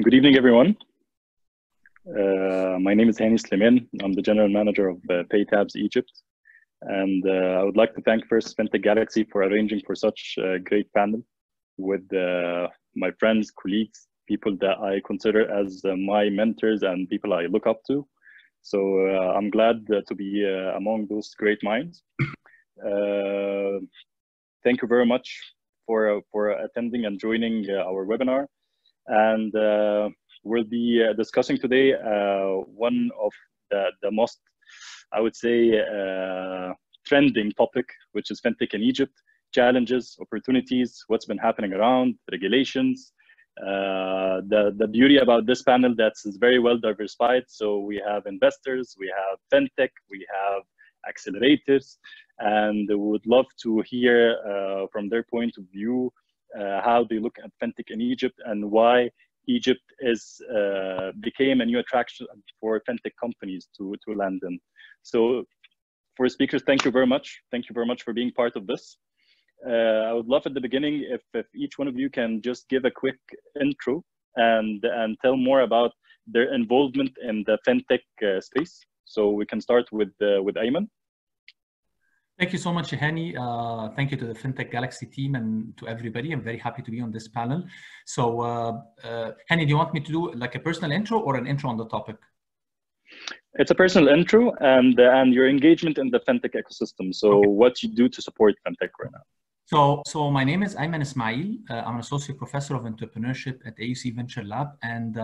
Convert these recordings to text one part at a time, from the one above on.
Good evening, everyone. My name is Hani Sliman. I'm the general manager of PayTabs Egypt. And I would like to thank first Fintech Galaxy for arranging for such a great panel with my friends, colleagues, people that I consider as my mentors and people I look up to. So I'm glad to be among those great minds. Thank you very much for attending and joining our webinar. And we'll be discussing today one of the most, I would say, trending topic, which is Fintech in Egypt, challenges, opportunities, what's been happening around, regulations. The beauty about this panel that's very well diversified. So we have investors, we have Fintech, we have accelerators, and we would love to hear from their point of view how they look at Fintech in Egypt and why Egypt is became a new attraction for Fintech companies to land in. So for speakers, thank you very much. Thank you very much for being part of this. I would love at the beginning if each one of you can just give a quick intro and tell more about their involvement in the Fintech space. So we can start with Ayman. Thank you so much, Hani. Thank you to the Fintech Galaxy team and to everybody. I'm very happy to be on this panel. So, Hani, do you want me to do like a personal intro or an intro on the topic? It's a personal intro and your engagement in the Fintech ecosystem. So, okay. What you do to support Fintech right now? So my name is Ayman Ismail. I'm an associate professor of entrepreneurship at AUC Venture Lab, and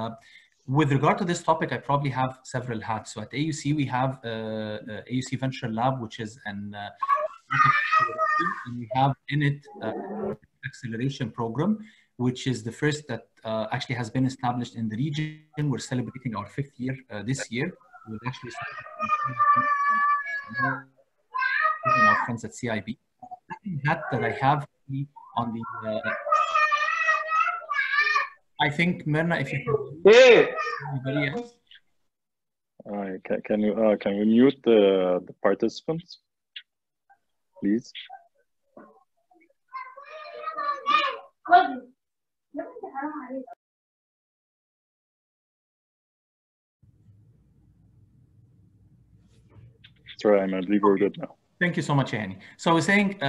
with regard to this topic, I probably have several hats. So at AUC, we have AUC Venture Lab, which is an and we have in it acceleration program, which is the first that actually has been established in the region. We're celebrating our 5th year this year. We've actually our friends at CIB. The second hat that I have on the I think Myrna, if you can, anybody else? Can we mute the participants, please? Sorry, I believe we're good now. Thank you so much, Hani. So I was saying,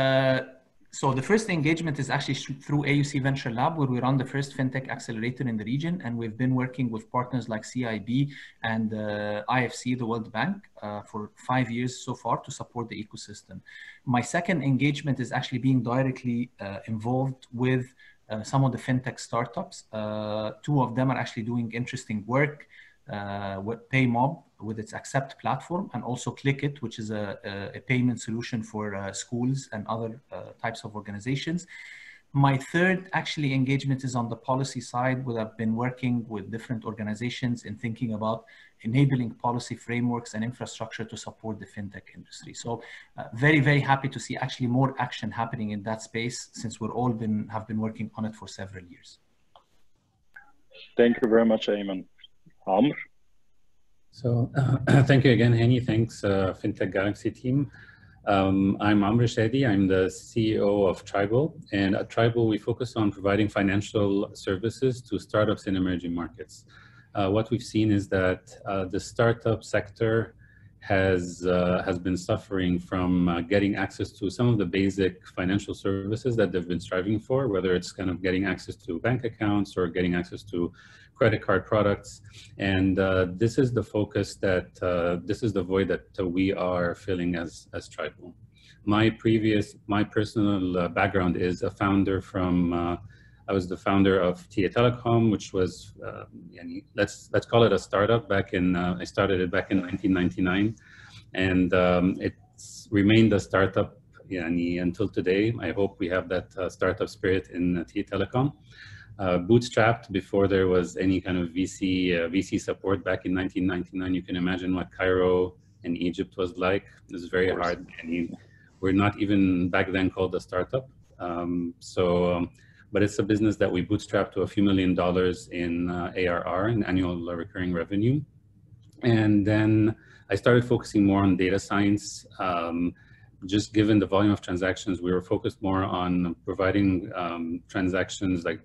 so the first engagement is actually through AUC Venture Lab, where we run the first Fintech accelerator in the region. And we've been working with partners like CIB and IFC, the World Bank, for 5 years so far to support the ecosystem. My second engagement is actually being directly involved with some of the Fintech startups. 2 of them are actually doing interesting work with PayMob with its Accept platform, and also ClickIt, which is a payment solution for schools and other types of organizations. My third actually engagement is on the policy side, where I've been working with different organizations in thinking about enabling policy frameworks and infrastructure to support the Fintech industry. So very, very happy to see actually more action happening in that space, since we're all have been working on it for several years. Thank you very much, Ayman. Amr? So thank you again, Hani. Thanks, Fintech Galaxy team. I'm Amr Shadi. I'm the CEO of Tribal. And at Tribal, we focus on providing financial services to startups in emerging markets. What we've seen is that the startup sector has been suffering from getting access to some of the basic financial services that they've been striving for, whether it's kind of getting access to bank accounts or getting access to credit card products. And this is the focus that, this is the void that we are filling as Tribal. My personal background is a founder from, I was the founder of TIA Telecom, which was, let's call it a startup back in, I started it back in 1999. And it's remained a startup until today. I hope we have that startup spirit in TIA Telecom. Bootstrapped before there was any kind of VC support back in 1999. You can imagine what Cairo and Egypt was like. It was very hard. And we're not even back then called a startup. But it's a business that we bootstrapped to a few $1 million in ARR, in annual recurring revenue. And then I started focusing more on data science. Just given the volume of transactions, we were focused more on providing transactions like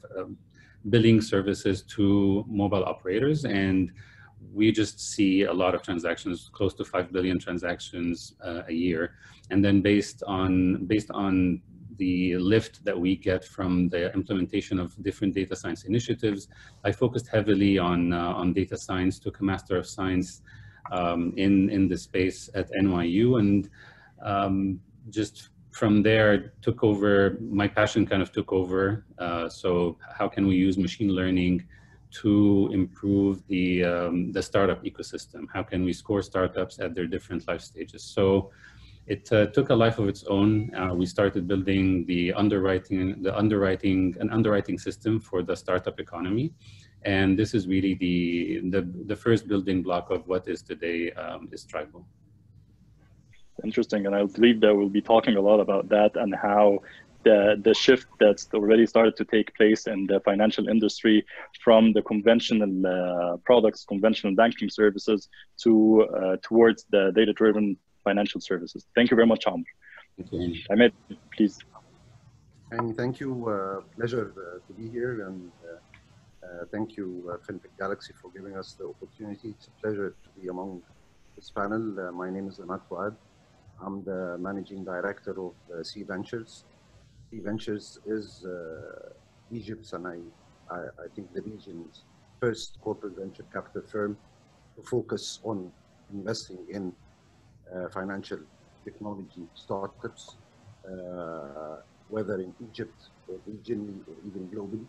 billing services to mobile operators. And we just see a lot of transactions, close to 5 billion transactions a year. And then based on the lift that we get from the implementation of different data science initiatives, I focused heavily on data science, took a Master of Science in the space at NYU, and just from there took over, my passion kind of took over. So how can we use machine learning to improve the startup ecosystem? How can we score startups at their different life stages? So it took a life of its own. We started building an underwriting system for the startup economy. And this is really the first building block of what is today is Tribal. Interesting, and I believe that we'll be talking a lot about that and how the shift that's already started to take place in the financial industry from the conventional products, conventional banking services to towards the data-driven financial services. Thank you very much, Amr. Thank you. Ahmed, please. And thank you. Pleasure to be here, and thank you, Fintech Galaxy, for giving us the opportunity. It's a pleasure to be among this panel. My name is Ahmed Fouad. I'm the managing director of C Ventures. C Ventures is Egypt's, and I think the region's first corporate venture capital firm to focus on investing in financial technology startups, whether in Egypt or regionally or even globally.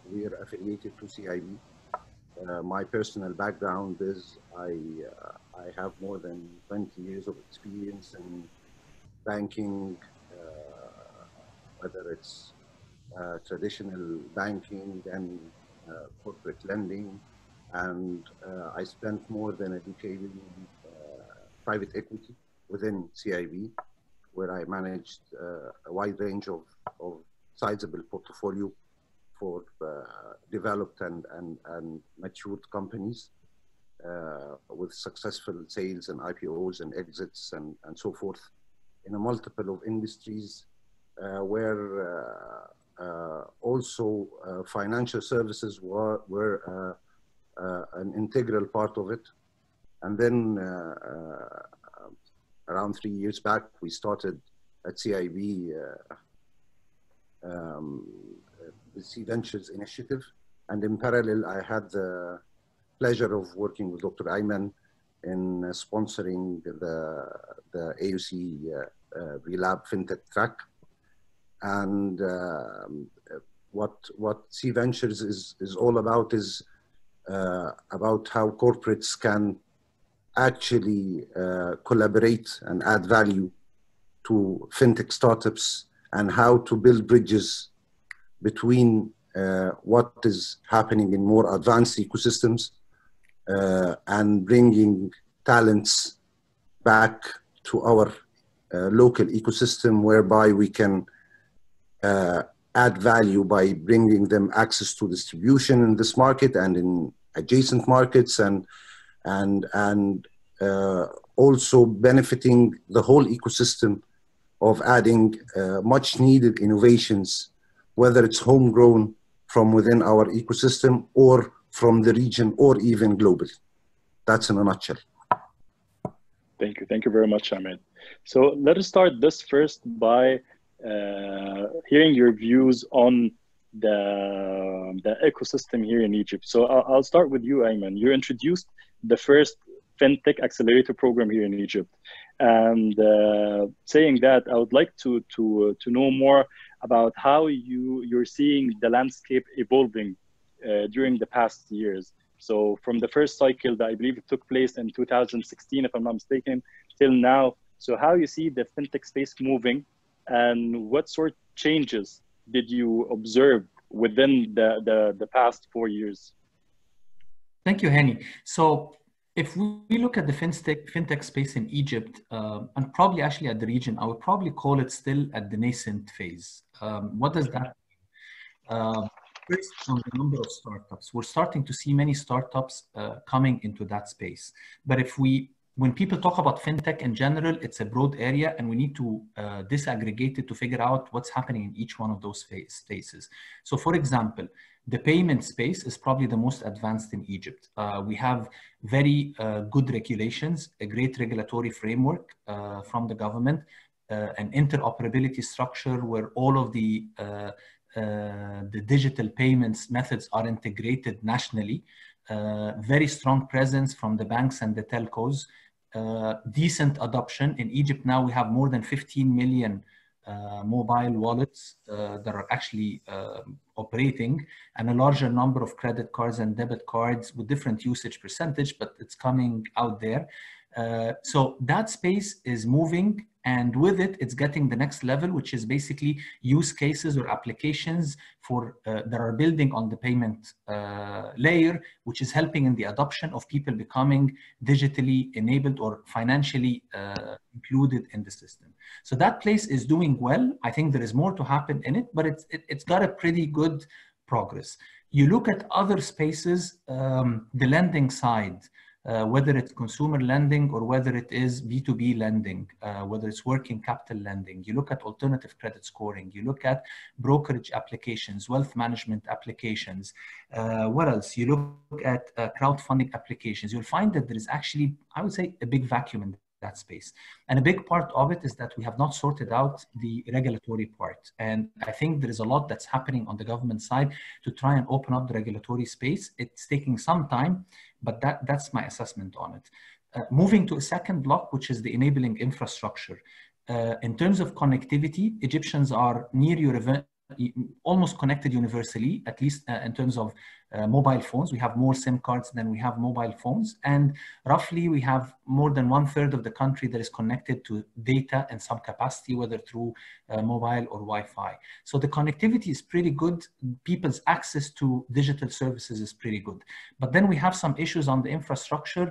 We are affiliated to CIB. My personal background is I have more than 20 years of experience in banking, whether it's traditional banking and corporate lending. And I spent more than a decade in private equity within CIB, where I managed a wide range of sizable portfolio for developed and matured companies with successful sales and IPOs and exits and so forth in a multiple of industries where also financial services were an integral part of it. And then around 3 years back, we started at CIB the C Ventures initiative. And in parallel, I had the pleasure of working with Dr. Ayman in sponsoring the AUC Relab Fintech track. And what C Ventures is all about is about how corporates can actually collaborate and add value to fintech startups, and how to build bridges between what is happening in more advanced ecosystems and bringing talents back to our local ecosystem, whereby we can add value by bringing them access to distribution in this market and in adjacent markets, and also benefiting the whole ecosystem of adding much needed innovations, whether it's homegrown from within our ecosystem or from the region or even globally. That's in a nutshell. Thank you. Thank you very much, Ahmed. So let us start this first by hearing your views on the ecosystem here in Egypt. So I'll start with you, Ayman. You introduced the first Fintech Accelerator program here in Egypt. And saying that, I would like to know more about how you're seeing the landscape evolving during the past years. So from the first cycle that I believe it took place in 2016, if I'm not mistaken, till now. So how you see the fintech space moving, and what sort of changes did you observe within the past 4 years? Thank you, Hani. So if we look at the fintech space in Egypt, and probably actually at the region, I would probably call it still at the nascent phase. What does that mean? First, on the number of startups, we're starting to see many startups coming into that space. But if we when people talk about fintech in general, it's a broad area, and we need to disaggregate it to figure out what's happening in each one of those spaces. So for example, the payment space is probably the most advanced in Egypt. We have very good regulations, a great regulatory framework from the government, an interoperability structure where all of the digital payments methods are integrated nationally, very strong presence from the banks and the telcos, decent adoption. In Egypt now we have more than 15 million mobile wallets that are actually operating, and a larger number of credit cards and debit cards with different usage percentage, but it's coming out there. So that space is moving, and with it, it's getting the next level, which is basically use cases or applications for that are building on the payment layer, which is helping in the adoption of people becoming digitally enabled or financially included in the system. So that place is doing well. I think there is more to happen in it, but it's got a pretty good progress. You look at other spaces, the lending side, whether it's consumer lending or whether it is B2B lending, whether it's working capital lending, you look at alternative credit scoring, you look at brokerage applications, wealth management applications, what else? You look at crowdfunding applications, you'll find that there is actually, I would say, a big vacuum in that space. And a big part of it is that we have not sorted out the regulatory part. And I think there is a lot that's happening on the government side to try and open up the regulatory space. It's taking some time, but that's my assessment on it. Moving to a second block, which is the enabling infrastructure. In terms of connectivity, Egyptians are almost connected universally, at least in terms of mobile phones. We have more SIM cards than we have mobile phones. And roughly we have more than 1/3 of the country that is connected to data in some capacity, whether through mobile or Wi-Fi. So the connectivity is pretty good. People's access to digital services is pretty good. But then we have some issues on the infrastructure,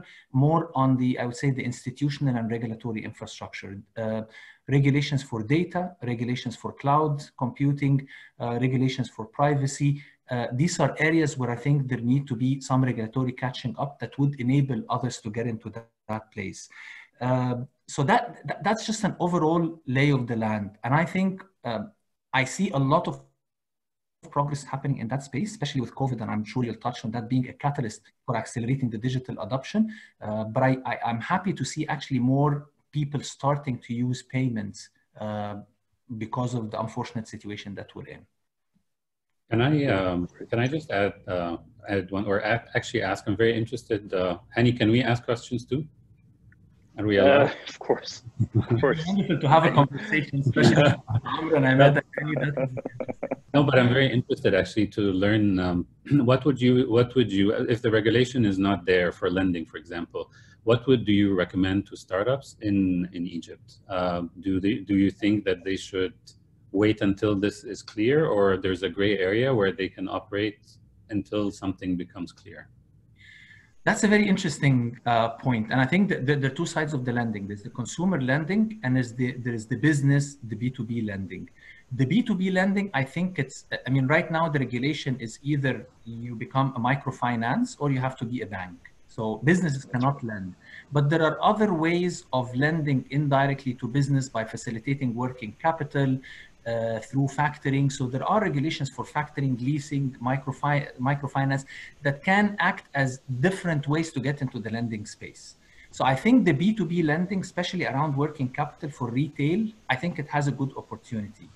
more on the, I would say, the institutional and regulatory infrastructure. Regulations for data, regulations for cloud computing, regulations for privacy. These are areas where I think there need to be some regulatory catching up that would enable others to get into that place. So that's just an overall lay of the land. And I think I see a lot of progress happening in that space, especially with COVID, and I'm sure you'll touch on that being a catalyst for accelerating the digital adoption. But I'm happy to see actually more people starting to use payments because of the unfortunate situation that we're in. Can I just add one, or actually ask? I'm very interested. Hani, can we ask questions too? Are we allowed? Of course, of course. It's wonderful to have a conversation, especially and I met No, but I'm very interested actually to learn what would you, if the regulation is not there for lending, for example, what would you recommend to startups in Egypt? Do you think that they should wait until this is clear, or there's a gray area where they can operate until something becomes clear? That's a very interesting point. And I think that there are two sides of the lending. There's the consumer lending, and there is the business, the B2B lending. The B2B lending, I think right now the regulation is either you become a microfinance or you have to be a bank. So businesses cannot lend. But there are other ways of lending indirectly to business by facilitating working capital, through factoring. So there are regulations for factoring, leasing, microfinance that can act as different ways to get into the lending space. So I think the B2B lending, especially around working capital for retail, I think it has a good opportunity.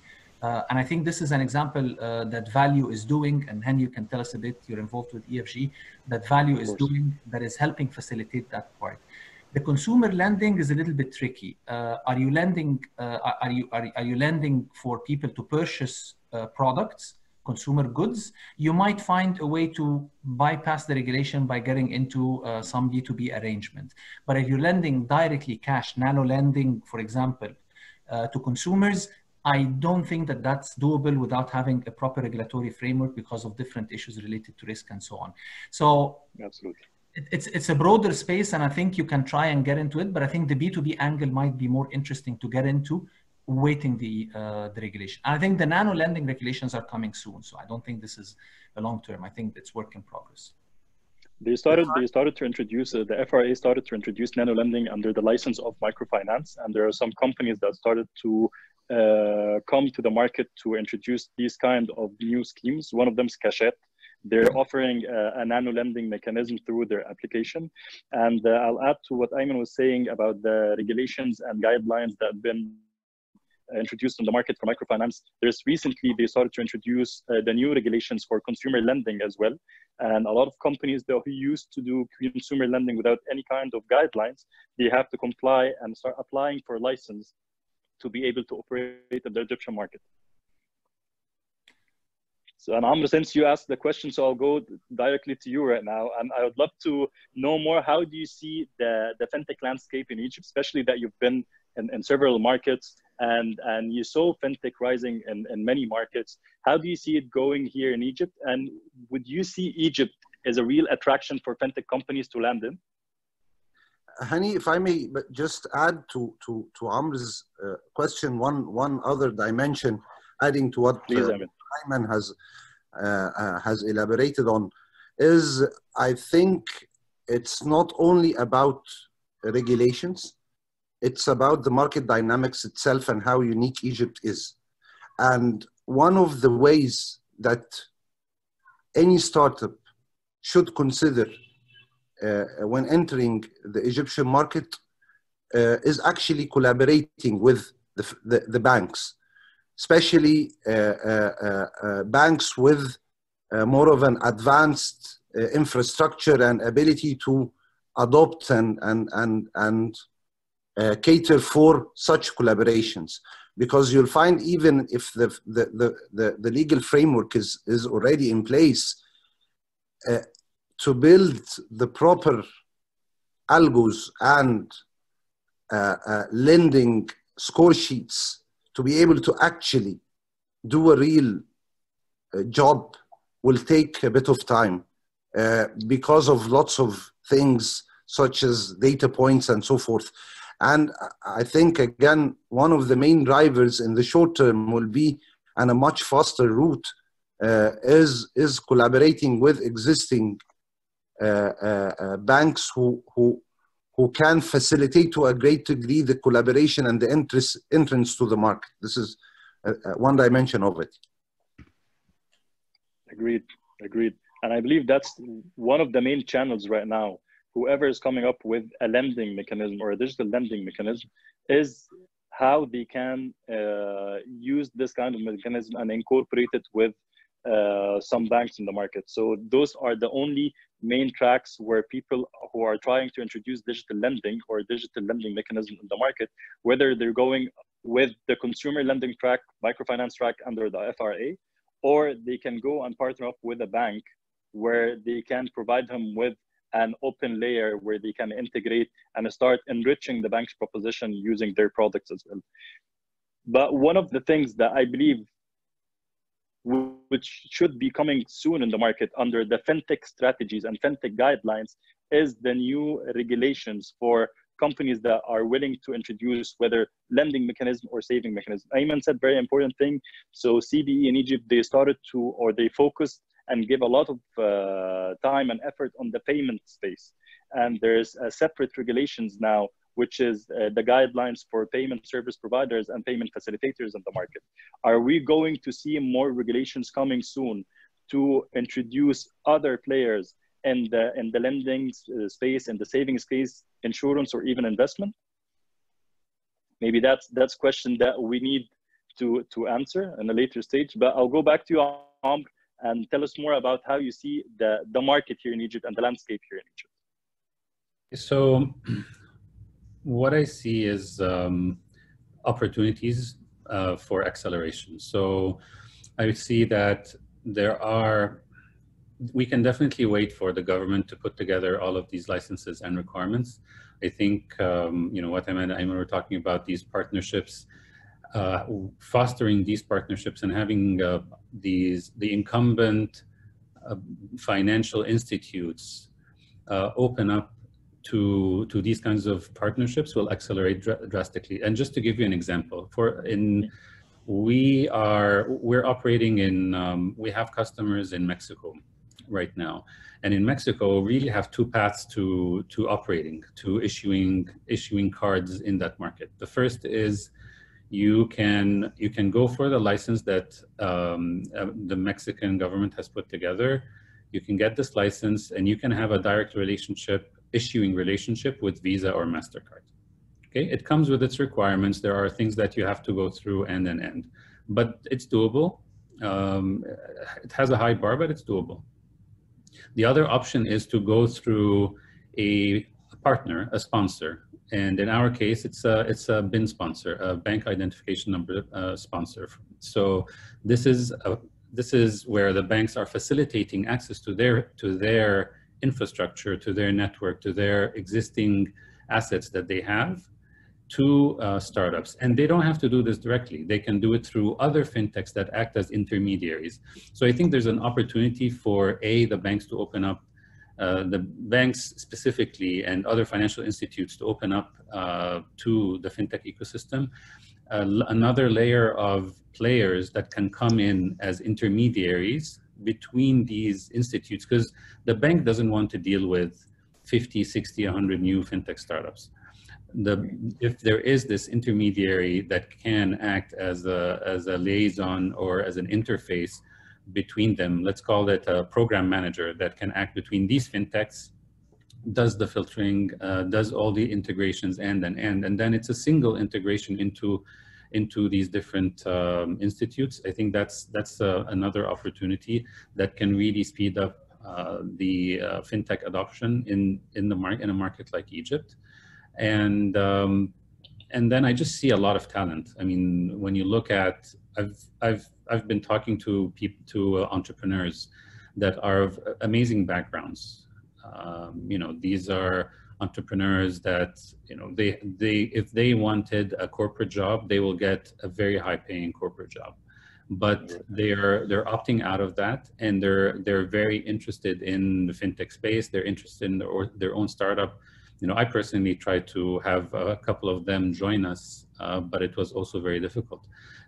And I think this is an example that Value is doing, and Hen, you can tell us a bit, you're involved with EFG, that Value is doing, that is helping facilitate that part. The consumer lending is a little bit tricky. Are you lending for people to purchase products, consumer goods? You might find a way to bypass the regulation by getting into some B2B arrangement. But if you're lending directly cash, nano lending, for example, to consumers, I don't think that that's doable without having a proper regulatory framework because of different issues related to risk and so on. So absolutely. It's a broader space, and I think you can try and get into it, but I think the B2B angle might be more interesting to get into, waiting the regulation. And I think the nano lending regulations are coming soon, so I don't think this is a long term. I think it's work in progress. They started to introduce the FRA started to introduce nano lending under the license of microfinance, and there are some companies that started to come to the market to introduce these kind of new schemes. One of them is Cachette. They're offering a nano lending mechanism through their application. And I'll add to what Ayman was saying about the regulations and guidelines that have been introduced on the market for microfinance. There's recently, they started to introduce the new regulations for consumer lending as well. And a lot of companies that who used to do consumer lending without any kind of guidelines, they have to comply and start applying for a license to be able to operate in the Egyptian market. So, and Amr, since you asked the question, so I'll go directly to you right now. And I would love to know more, how do you see the fintech landscape in Egypt, especially that you've been in several markets and you saw fintech rising in many markets. How do you see it going here in Egypt? And would you see Egypt as a real attraction for fintech companies to land in? Hani, if I may just add to Amr's question, one other dimension, adding to what Ayman has elaborated on, is I think it's not only about regulations, it's about the market dynamics itself and how unique Egypt is. And one of the ways that any startup should consider when entering the Egyptian market is actually collaborating with the banks, especially banks with more of an advanced infrastructure and ability to adopt and cater for such collaborations. Because you'll find, even if the legal framework is already in place, to build the proper algos and lending score sheets to be able to actually do a real job will take a bit of time because of lots of things such as data points and so forth. And I think, again, one of the main drivers in the short term will be, and a much faster route, is collaborating with existing banks who can facilitate to a great degree the collaboration and the entrance to the market. This is one dimension of it. Agreed. And I believe that's one of the main channels right now. Whoever is coming up with a lending mechanism or a digital lending mechanism is how they can use this kind of mechanism and incorporate it with some banks in the market. So those are the only main tracks where people who are trying to introduce digital lending or digital lending mechanism in the market, whether they're going with the consumer lending track, microfinance track under the FRA, or they can go and partner up with a bank where they can provide them with an open layer where they can integrate and start enriching the bank's proposition using their products as well. But one of the things that I believe which should be coming soon in the market under the fintech strategies and fintech guidelines is the new regulations for companies that are willing to introduce whether lending mechanism or saving mechanism. Ayman said very important thing. So CBE in Egypt, they started to, or they focused and give a lot of time and effort on the payment space. And there's separate regulations now, which is the guidelines for payment service providers and payment facilitators in the market. Are we going to see more regulations coming soon to introduce other players in the lending space, in the saving space, insurance, or even investment? Maybe that's a question that we need to answer in a later stage. But I'll go back to you, Amr, and tell us more about how you see the market here in Egypt and the landscape here in Egypt. So what I see is opportunities for acceleration. So I see that we can definitely wait for the government to put together all of these licenses and requirements. I think, what Ayman were talking about, these partnerships, fostering these partnerships and having the incumbent financial institutes open up to these kinds of partnerships will accelerate drastically. And just to give you an example, we're operating in, we have customers in Mexico, right now. And in Mexico, we really have two paths to operating, to issuing cards in that market. The first is you can go for the license that the Mexican government has put together. You can get this license and you can have a direct issuing relationship with Visa or MasterCard. Okay, it comes with its requirements. There are things that you have to go through end, but it's doable. It has a high bar, but it's doable. The other option is to go through a partner, a sponsor. And in our case, it's a BIN sponsor, a bank identification number sponsor. So this is where the banks are facilitating access to their infrastructure, to their network, to their existing assets that they have to startups. And they don't have to do this directly. They can do it through other fintechs that act as intermediaries. So I think there's an opportunity for the banks to open up, the banks specifically and other financial institutes to open up to the fintech ecosystem. Another layer of players that can come in as intermediaries between these institutes, because the bank doesn't want to deal with 50, 60, 100 new fintech startups. If there is this intermediary that can act as a liaison or as an interface between them, let's call it a program manager that can act between these fintechs, does the filtering, does all the integrations and then it's a single integration into these different institutes. I think that's another opportunity that can really speed up the fintech adoption in a market like Egypt. And then I just see a lot of talent. I mean, when you look at, I've been talking to entrepreneurs that are of amazing backgrounds. These are entrepreneurs that, if they wanted a corporate job, they will get a very high-paying corporate job. But they're opting out of that, and they're very interested in the fintech space. They're interested in their own startup. I personally tried to have a couple of them join us, but it was also very difficult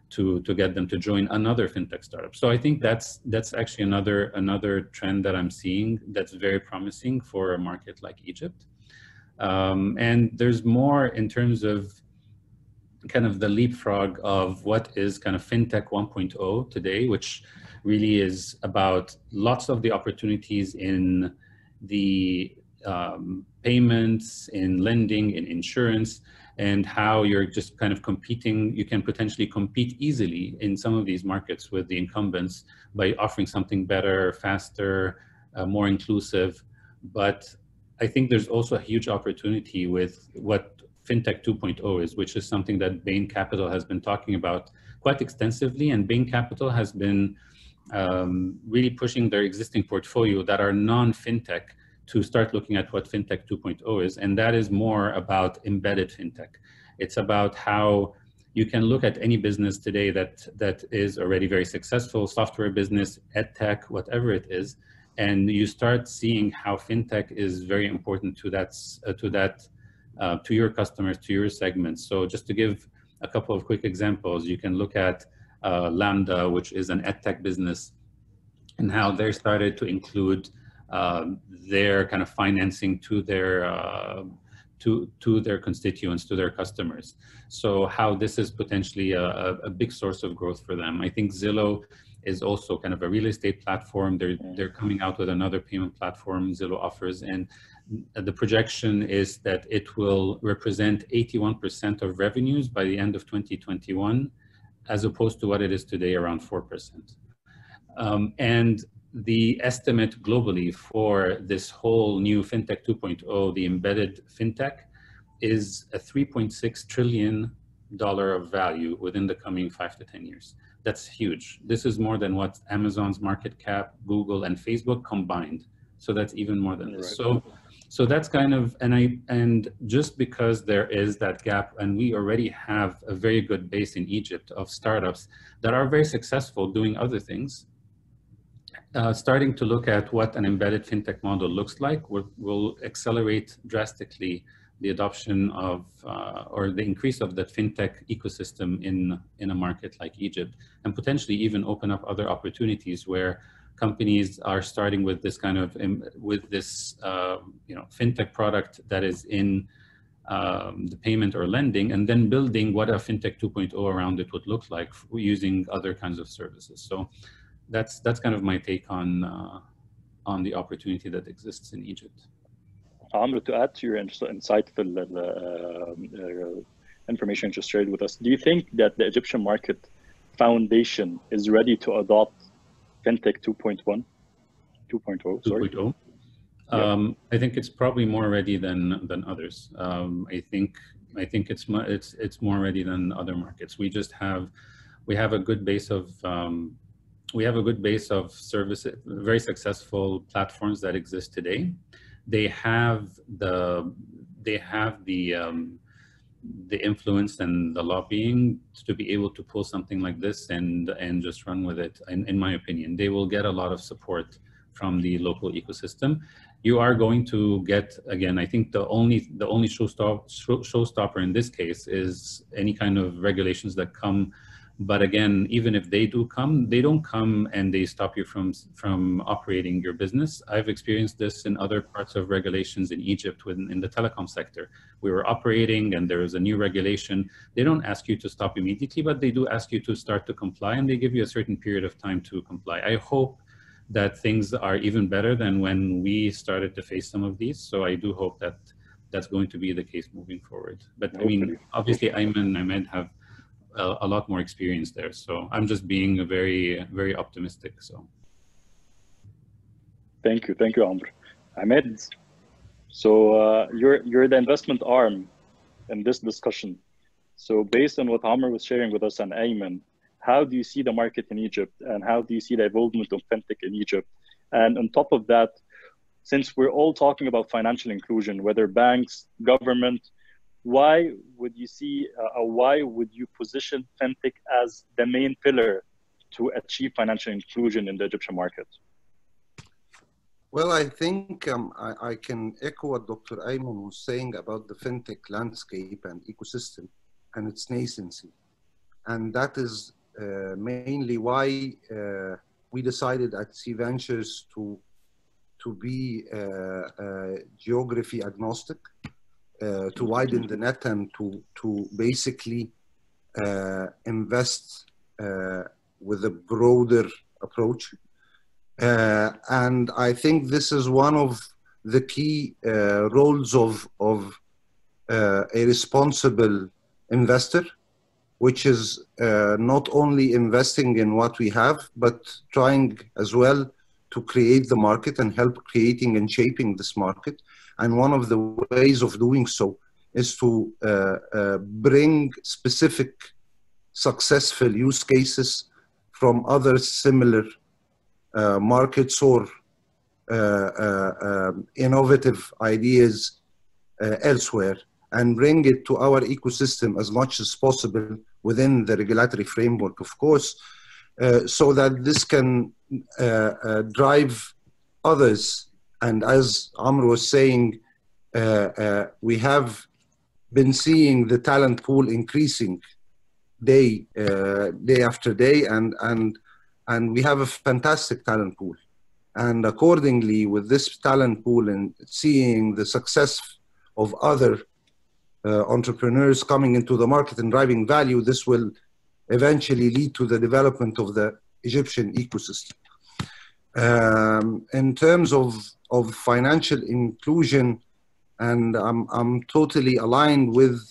to get them to join another fintech startup. So I think that's actually another trend that I'm seeing that's very promising for a market like Egypt. And there's more in terms of kind of the leapfrog of what is kind of fintech 1.0 today, which really is about lots of the opportunities in the payments, in lending, in insurance, and how you're just kind of competing. You can potentially compete easily in some of these markets with the incumbents by offering something better, faster, more inclusive. But I think there's also a huge opportunity with what Fintech 2.0 is, which is something that Bain Capital has been talking about quite extensively. And Bain Capital has been really pushing their existing portfolio that are non-fintech to start looking at what Fintech 2.0 is. And that is more about embedded fintech. It's about how you can look at any business today that is already very successful, software business, ed tech, whatever it is, and you start seeing how fintech is very important to your customers, to your segments. So just to give a couple of quick examples, you can look at Lambda, which is an ed tech business, and how they started to include their kind of financing to their constituents, to their customers. So how this is potentially a big source of growth for them. I think Zillow is also kind of a real estate platform. They're coming out with another payment platform Zillow offers, and the projection is that it will represent 81% of revenues by the end of 2021, as opposed to what it is today, around 4%. And the estimate globally for this whole new Fintech 2.0, the embedded Fintech, is a $3.6 trillion of value within the coming 5 to 10 years. That's huge. This is more than what Amazon's market cap, Google, and Facebook combined. So that's even more than this. So that's kind of, and just because there is that gap, and we already have a very good base in Egypt of startups that are very successful doing other things, starting to look at what an embedded fintech model looks like will accelerate drastically the adoption of or the increase of the fintech ecosystem in a market like Egypt, and potentially even open up other opportunities where companies are starting with this kind of, fintech product that is in the payment or lending, and then building what a fintech 2.0 around it would look like using other kinds of services. So that's kind of my take on the opportunity that exists in Egypt. Amr, to add to your insightful information just shared with us, do you think that the Egyptian market foundation is ready to adopt Fintech 2.1? 2.0, sorry. 2.0? I think it's probably more ready than others. I think it's more ready than other markets. We have a good base of services, very successful platforms that exist today. They have the influence and the lobbying to be able to pull something like this and just run with it. In my opinion, they will get a lot of support from the local ecosystem. You are going to get, again, I think the only showstopper in this case is any kind of regulations that come. But again, even if they do come, they don't come and they stop you from operating your business. I've experienced this in other parts of regulations in Egypt in the telecom sector. We were operating and there was a new regulation. They don't ask you to stop immediately, but they do ask you to start to comply, and they give you a certain period of time to comply. I hope that things are even better than when we started to face some of these. So I do hope that that's going to be the case moving forward. But I mean, obviously Ayman and Ahmed have a lot more experience there. So I'm just being very, very optimistic. So. Thank you, Amr. Ahmed, so you're the investment arm in this discussion. So based on what Amr was sharing with us and Ayman, how do you see the market in Egypt, and how do you see the evolvement of fintech in Egypt? And on top of that, since we're all talking about financial inclusion, whether banks, government, why would you position fintech as the main pillar to achieve financial inclusion in the Egyptian market? Well, I think I can echo what Dr. Ayman was saying about the fintech landscape and ecosystem and its nascency. And that is mainly why we decided at C Ventures to be geography agnostic, to widen the net and to basically invest with a broader approach. And I think this is one of the key roles of a responsible investor, which is not only investing in what we have, but trying as well to create the market and help creating and shaping this market. And one of the ways of doing so is to bring specific successful use cases from other similar markets or innovative ideas elsewhere, and bring it to our ecosystem as much as possible within the regulatory framework, of course, so that this can drive others. And as Amr was saying, we have been seeing the talent pool increasing day after day, and we have a fantastic talent pool. And accordingly, with this talent pool and seeing the success of other entrepreneurs coming into the market and driving value, this will eventually lead to the development of the Egyptian ecosystem. In terms of financial inclusion, and I'm totally aligned with,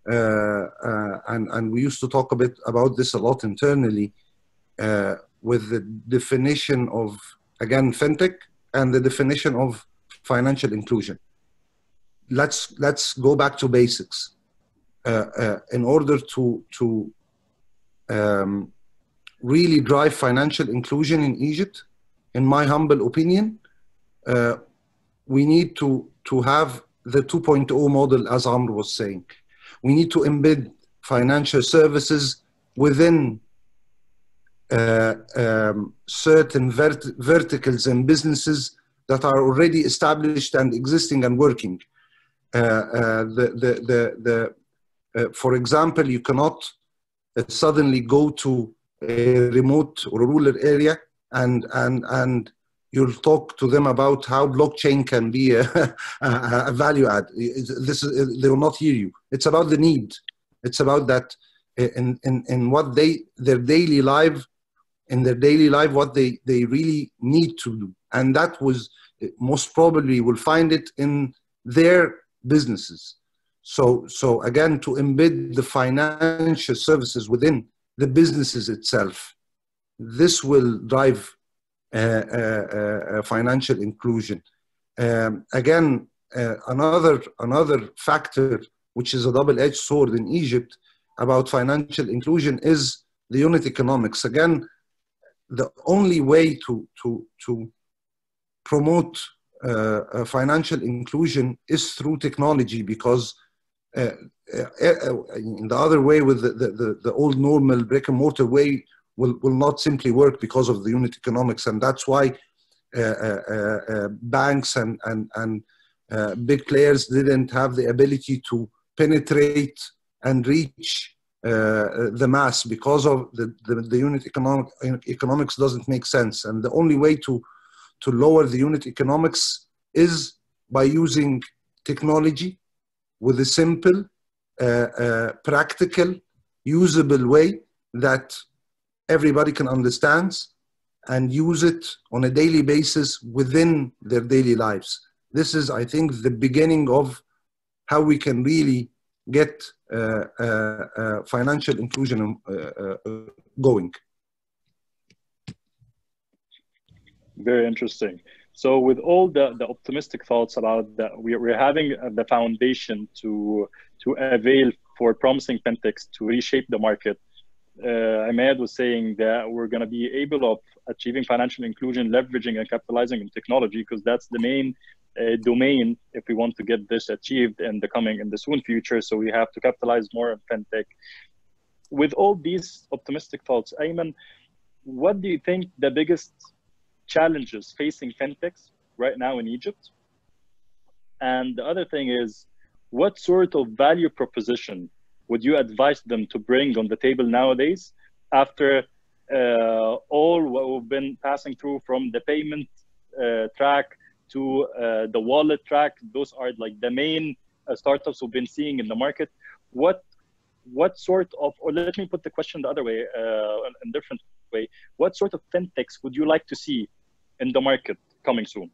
and we used to talk a bit about this a lot internally, with the definition of, again, fintech and the definition of financial inclusion. Let's go back to basics. In order to really drive financial inclusion in Egypt, in my humble opinion, we need to have the 2.0 model, as Amr was saying. We need to embed financial services within certain verticals and businesses that are already established and existing and working. For example, you cannot suddenly go to a remote or rural area and you'll talk to them about how blockchain can be a value add. They will not hear you. It's about the need. It's about that in what their daily life, what they really need to do. And that was most probably will find it in their businesses. So again, to embed the financial services within the businesses itself, this will drive financial inclusion. Again, another factor, which is a double-edged sword in Egypt about financial inclusion, is the unit economics. Again, the only way to promote financial inclusion is through technology, because in the other way, with the old normal brick and mortar way, will not simply work because of the unit economics. And that's why banks and big players didn't have the ability to penetrate and reach the mass, because of the unit economics doesn't make sense. And the only way to lower the unit economics is by using technology with a simple, practical, usable way that everybody can understand and use it on a daily basis within their daily lives. This is, I think, the beginning of how we can really get financial inclusion going. Very interesting. So with all the optimistic thoughts about that, we're having the foundation to avail for promising fintechs to reshape the market. Ahmed was saying that we're going to be able of achieving financial inclusion, leveraging and capitalizing on technology, because that's the main domain if we want to get this achieved in the soon future. So we have to capitalize more on fintech. With all these optimistic thoughts, Ayman, what do you think the biggest challenges facing fintechs right now in Egypt? And the other thing is, what sort of value proposition would you advise them to bring on the table nowadays, after all what we've been passing through, from the payment track to the wallet track? Those are like the main startups we've been seeing in the market. What sort of, or let me put the question the other way, in a different way, what sort of fintechs would you like to see in the market coming soon?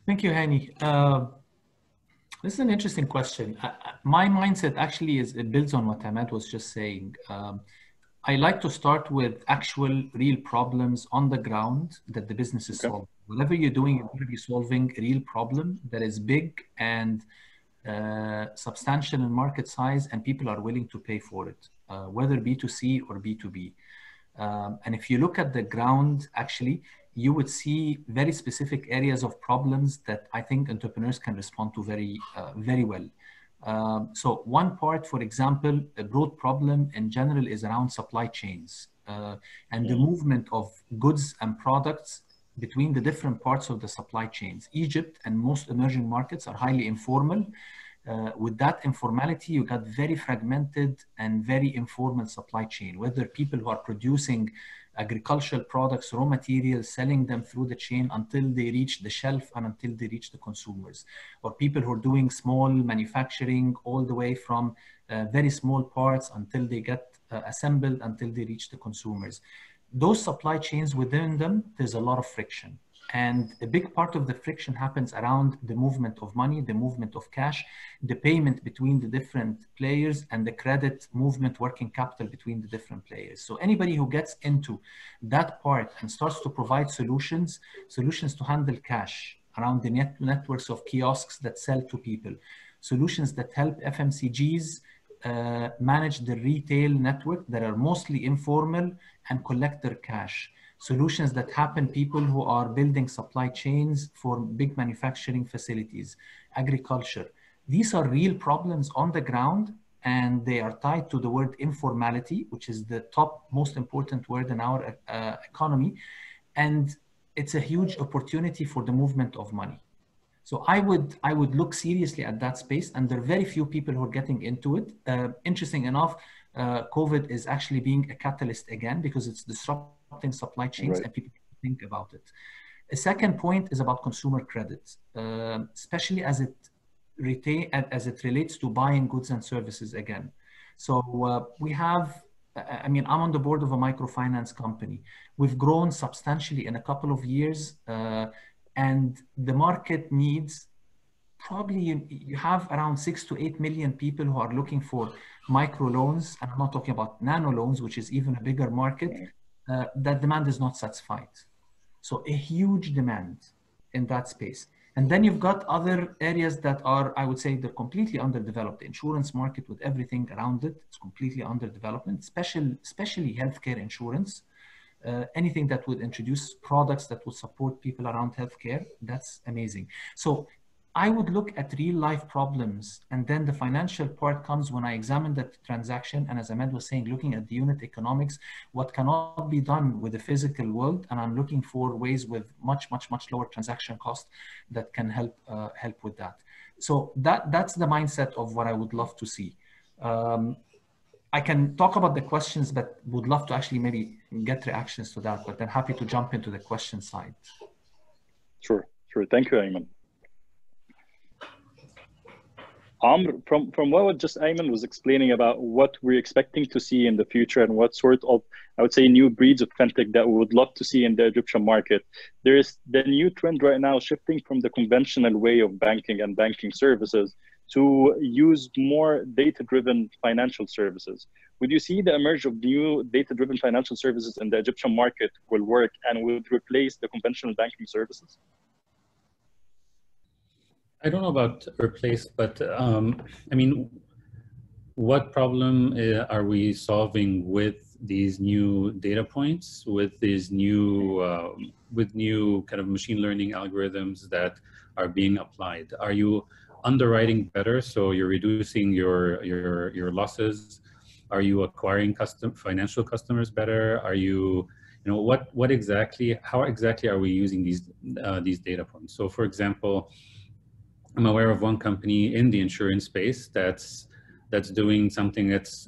Thank you, Hani. This is an interesting question. My mindset actually it builds on what Ahmed was just saying. I like to start with actual real problems on the ground that the business is solving. Whatever you're doing, you're going to be solving a real problem that is big and substantial in market size, and people are willing to pay for it, whether B2C or B2B. And if you look at the ground, actually, you would see very specific areas of problems that I think entrepreneurs can respond to very, very well. So one part, for example, a broad problem in general is around supply chains and the movement of goods and products between the different parts of the supply chains. Egypt and most emerging markets are highly informal. With that informality, you got very fragmented and very informal supply chain, whether people who are producing agricultural products, raw materials, selling them through the chain until they reach the shelf and until they reach the consumers, or people who are doing small manufacturing all the way from very small parts until they get assembled, until they reach the consumers. Those supply chains, within them, there's a lot of friction. And a big part of the friction happens around the movement of money, the movement of cash, the payment between the different players, and the credit movement, working capital between the different players. So anybody who gets into that part and starts to provide solutions to handle cash around the networks of kiosks that sell to people, solutions that help FMCGs manage the retail network that are mostly informal and collect their cash, solutions that happen people who are building supply chains for big manufacturing facilities, agriculture. These are real problems on the ground, and they are tied to the word informality, which is the top most important word in our economy. And it's a huge opportunity for the movement of money. So I would look seriously at that space, and there are very few people who are getting into it. Interesting enough, COVID is actually being a catalyst again because it's disrupting supply chains, and people think about it. A second point is about consumer credit, especially as it relates to buying goods and services again. So we have, I mean, I'm on the board of a microfinance company. We've grown substantially in a couple of years, and the market needs probably, you have around 6 to 8 million people who are looking for micro loans, and I'm not talking about nano loans, which is even a bigger market. That demand is not satisfied. So a huge demand in that space. And then you've got other areas that are, I would say, they're completely underdeveloped. The insurance market with everything around it, it's completely underdeveloped, especially healthcare insurance. Anything that would introduce products that would support people around healthcare, that's amazing. So I would look at real life problems, and then the financial part comes when I examine that transaction. And as Ahmed was saying, looking at the unit economics, what cannot be done with the physical world, and I'm looking for ways with much lower transaction cost that can help with that. So that's the mindset of what I would love to see. I can talk about the questions, but would love to actually maybe get reactions to that, but then happy to jump into the question side. Sure. Thank you, Ayman. From what just Ayman was explaining about what we're expecting to see in the future and what sort of, I would say, new breeds of fintech that we would love to see in the Egyptian market, there is the new trend right now shifting from the conventional way of banking and banking services to use more data-driven financial services. Would you see the emerge of new data-driven financial services in the Egyptian market will work and would replace the conventional banking services? I don't know about replace, but I mean, what problem are we solving with these new data points, with these new kind of machine learning algorithms that are being applied? Are you underwriting better, so you're reducing your losses? Are you acquiring financial customers better? Are you, what exactly, how exactly are we using these data points? So, for example, I'm aware of one company in the insurance space that's doing something it's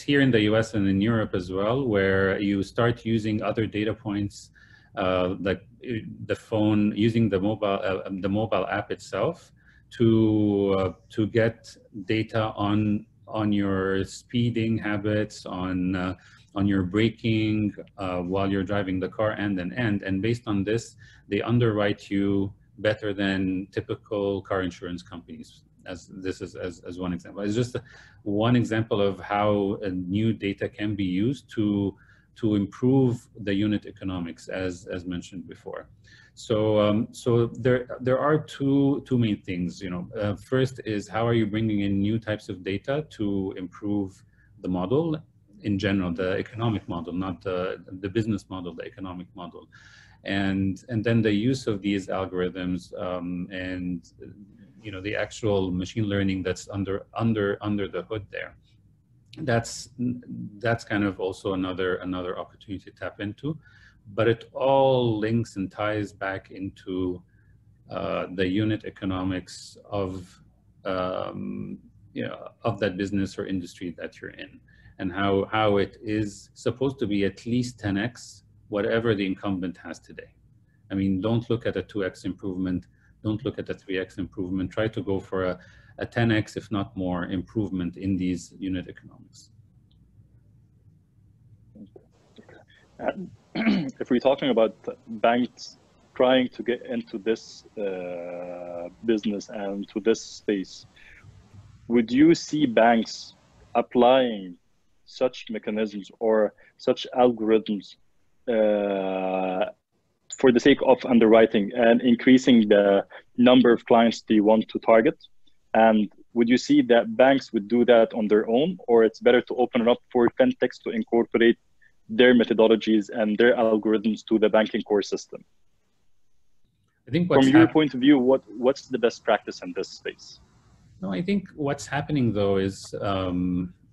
here in the US and in Europe as well, where you start using other data points, like the phone, using the mobile app itself to get data on your speeding habits, on your braking while you're driving the car, and based on this, they underwrite you better than typical car insurance companies. As one example. It's just one example of how new data can be used to improve the unit economics, as mentioned before. So there are two main things. First is, how are you bringing in new types of data to improve the model in general, the economic model, not the business model, the economic model. And then the use of these algorithms and the actual machine learning that's under the hood there. That's kind of also another opportunity to tap into, but it all links and ties back into the unit economics of that business or industry that you're in, and how it is supposed to be at least 10x whatever the incumbent has today. I mean, don't look at a 2x improvement, don't look at a 3x improvement, try to go for a 10x, if not more, improvement in these unit economics. If we're talking about banks trying to get into this business and to this space, would you see banks applying such mechanisms or such algorithms for the sake of underwriting and increasing the number of clients they want to target? And would you see that banks would do that on their own, or it's better to open it up for fintechs to incorporate their methodologies and their algorithms to the banking core system? I think from your point of view, what's the best practice in this space? No, I think what's happening though is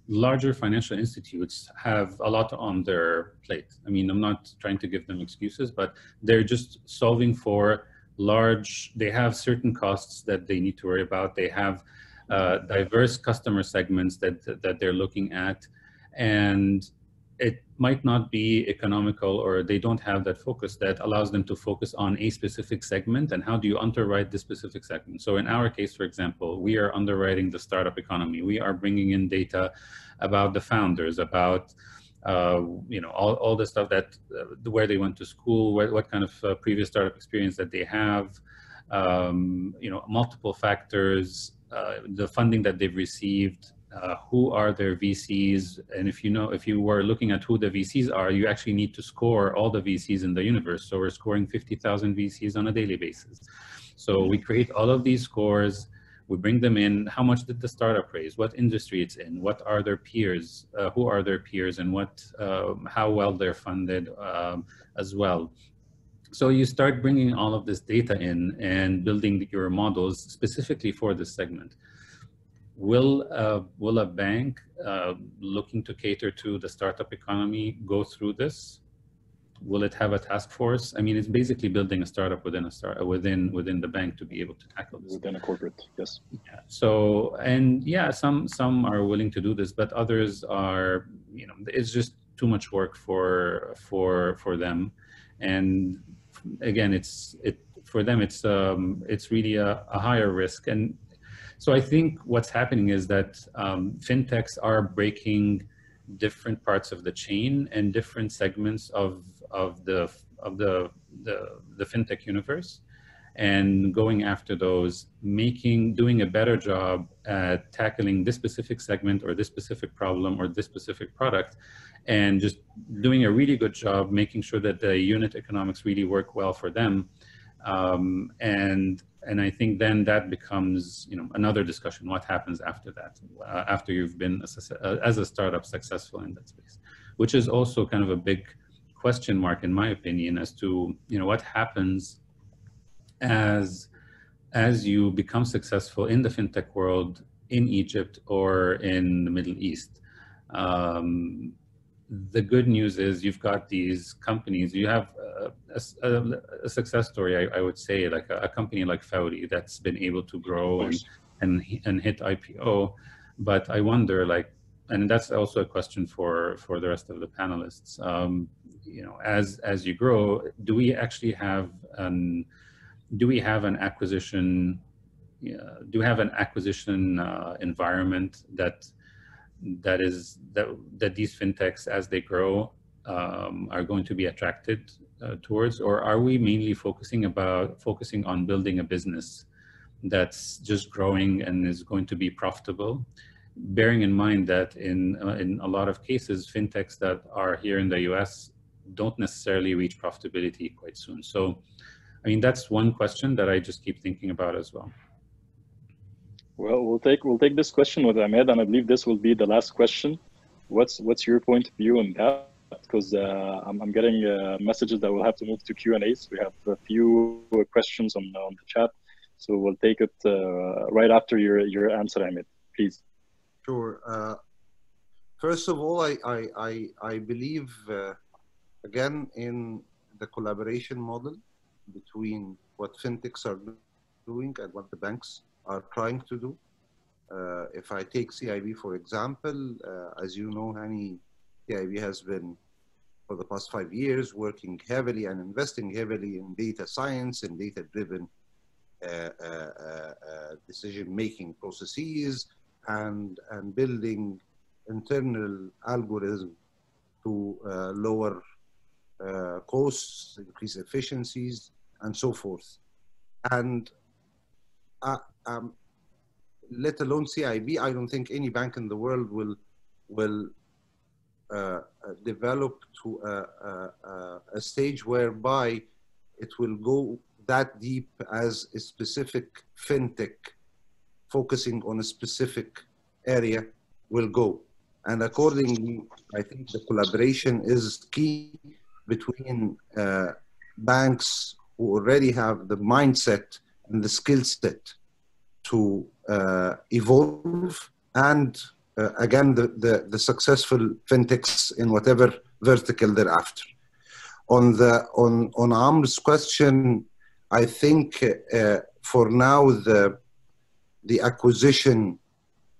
larger financial institutes have a lot on their plate. I mean, I'm not trying to give them excuses, but they're just solving for they have certain costs that they need to worry about. They have diverse customer segments that they're looking at, and it might not be economical, or they don't have that focus that allows them to focus on a specific segment. And how do you underwrite this specific segment? So in our case, for example, we are underwriting the startup economy. We are bringing in data about the founders, about all the stuff that where they went to school, what kind of previous startup experience that they have, multiple factors, the funding that they've received, who are their VCs. And if you were looking at who the VCs are, you actually need to score all the VCs in the universe. So we're scoring 50,000 VCs on a daily basis. So we create all of these scores. We bring them in. How much did the startup raise? What industry it's in? What are their peers? Who are their peers, and how well they're funded as well. So you start bringing all of this data in and building your models specifically for this segment. Will a bank looking to cater to the startup economy go through this? Will it have a task force? I mean, it's basically building a startup within within the bank to be able to tackle this. Within a corporate, yes. Yeah. So, and yeah, some are willing to do this, but others are, it's just too much work for them. And again, for them, it's really a higher risk. And so I think what's happening is that fintechs are breaking different parts of the chain and different segments of the fintech universe, and going after those, doing a better job at tackling this specific segment or this specific problem or this specific product, and just doing a really good job making sure that the unit economics really work well for them. And I think then that becomes, another discussion. What happens after that, after you've been as a startup successful in that space, which is also kind of a big question mark, in my opinion, as to, what happens as you become successful in the fintech world in Egypt or in the Middle East. The good news is you've got these companies. You have a success story, I would say, like a company like Fawri that's been able to grow and hit IPO. But I wonder, and that's also a question for the rest of the panelists. As you grow, do we actually have an acquisition? Do we have an acquisition environment that these fintechs, as they grow, are going to be attracted towards, or are we mainly focusing on building a business that's just growing and is going to be profitable, bearing in mind that in a lot of cases, fintechs that are here in the US don't necessarily reach profitability quite soon. So, I mean, that's one question that I just keep thinking about as well. Well, we'll take this question with Ahmed, and I believe this will be the last question. What's your point of view on that? Because I'm getting messages that we'll have to move to Q&As. We have a few questions on the chat, so we'll take it right after your answer, Ahmed, please. Sure. First of all, I believe again in the collaboration model between what fintechs are doing and what the banks are trying to do. If I take CIB, for example, as you know, Hani, CIB has been, for the past 5 years, working heavily and investing heavily in data science and data-driven decision-making processes, and building internal algorithms to lower costs, increase efficiencies, and so forth. And let alone CIB, I don't think any bank in the world will develop to a stage whereby it will go that deep as a specific fintech focusing on a specific area will go. And accordingly, I think the collaboration is key between banks who already have the mindset and the skill set to evolve, and again, the successful fintechs in whatever vertical they're after. On Amr's question, I think for now the acquisition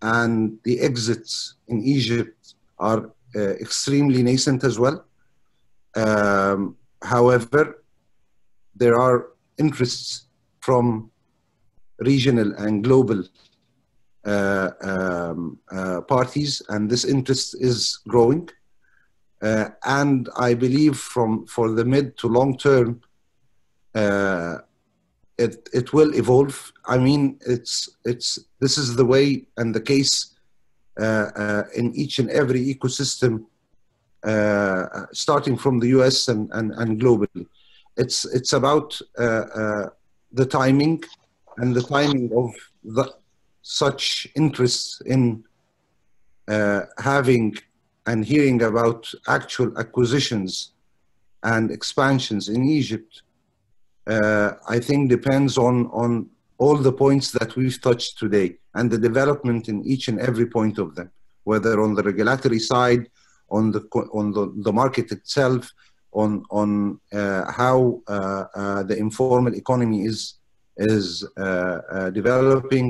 and the exits in Egypt are extremely nascent as well. However, there are interests from regional and global parties, and this interest is growing. And I believe for the mid to long term, it will evolve. I mean, this is the way and the case in each and every ecosystem, starting from the US and globally. It's about the timing and the timing of such interest in having and hearing about actual acquisitions and expansions in Egypt. I think depends on all the points that we've touched today and the development in each and every point of them, whether on the regulatory side, on the market itself, on how the informal economy is developing,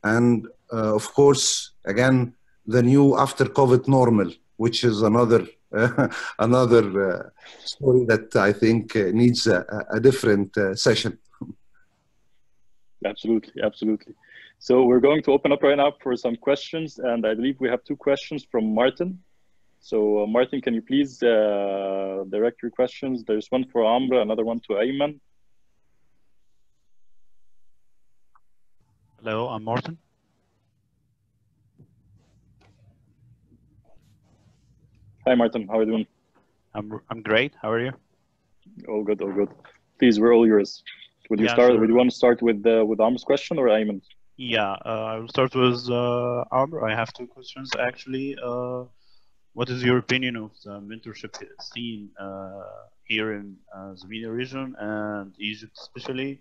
and of course, again, the new after COVID normal, which is another story that I think needs a different session. Absolutely, absolutely. So we're going to open up right now for some questions, and I believe we have 2 questions from Martin. So Martin, can you please direct your questions? There's one for Amr, another one to Ayman. Hello, I'm Martin. Hi, Martin. How are you doing? I'm great. How are you? All good, all good. Please, we're all yours. Would you start? Sure. Would you want to start with Amr's question or Ayman? Yeah, I will start with Amr. I have 2 questions actually. What is your opinion of the mentorship scene here in the MENA region and Egypt especially?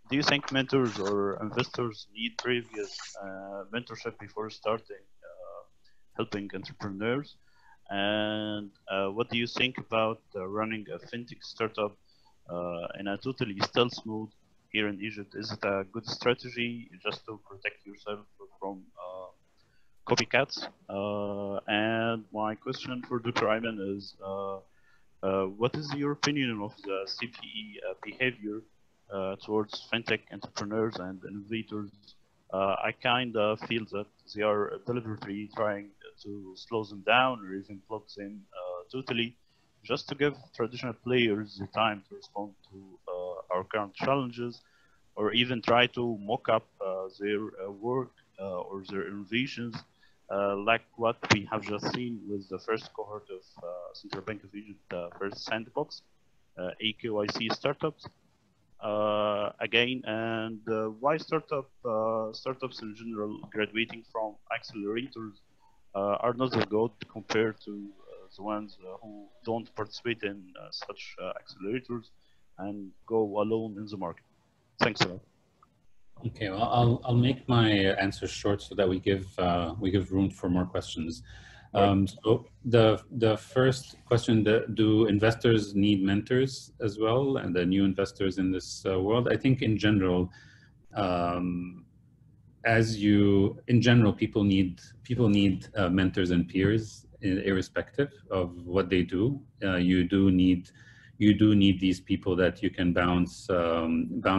Do you think mentors or investors need previous mentorship before starting helping entrepreneurs? And what do you think about running a fintech startup in a totally stealth mode here in Egypt? Is it a good strategy just to protect yourself from copycats? And my question for Dr. Ayman is, what is your opinion of the CPE behavior towards fintech entrepreneurs and innovators? I kind of feel that they are deliberately trying to slow them down or even block them totally, just to give traditional players the time to respond to our current challenges, or even try to mock up their work or their innovations, like what we have just seen with the first cohort of Central Bank of Egypt, first sandbox, AKYC startups. Again, and why startups in general graduating from accelerators are not so good compared to the ones who don't participate in such accelerators and go alone in the market. Thanks a lot. Okay, well, I'll make my answer short so that we give room for more questions. So the first question, do investors need mentors as well, and the new investors in this world? I think in general, people need mentors and peers, irrespective of what they do. You do need these people that you can bounce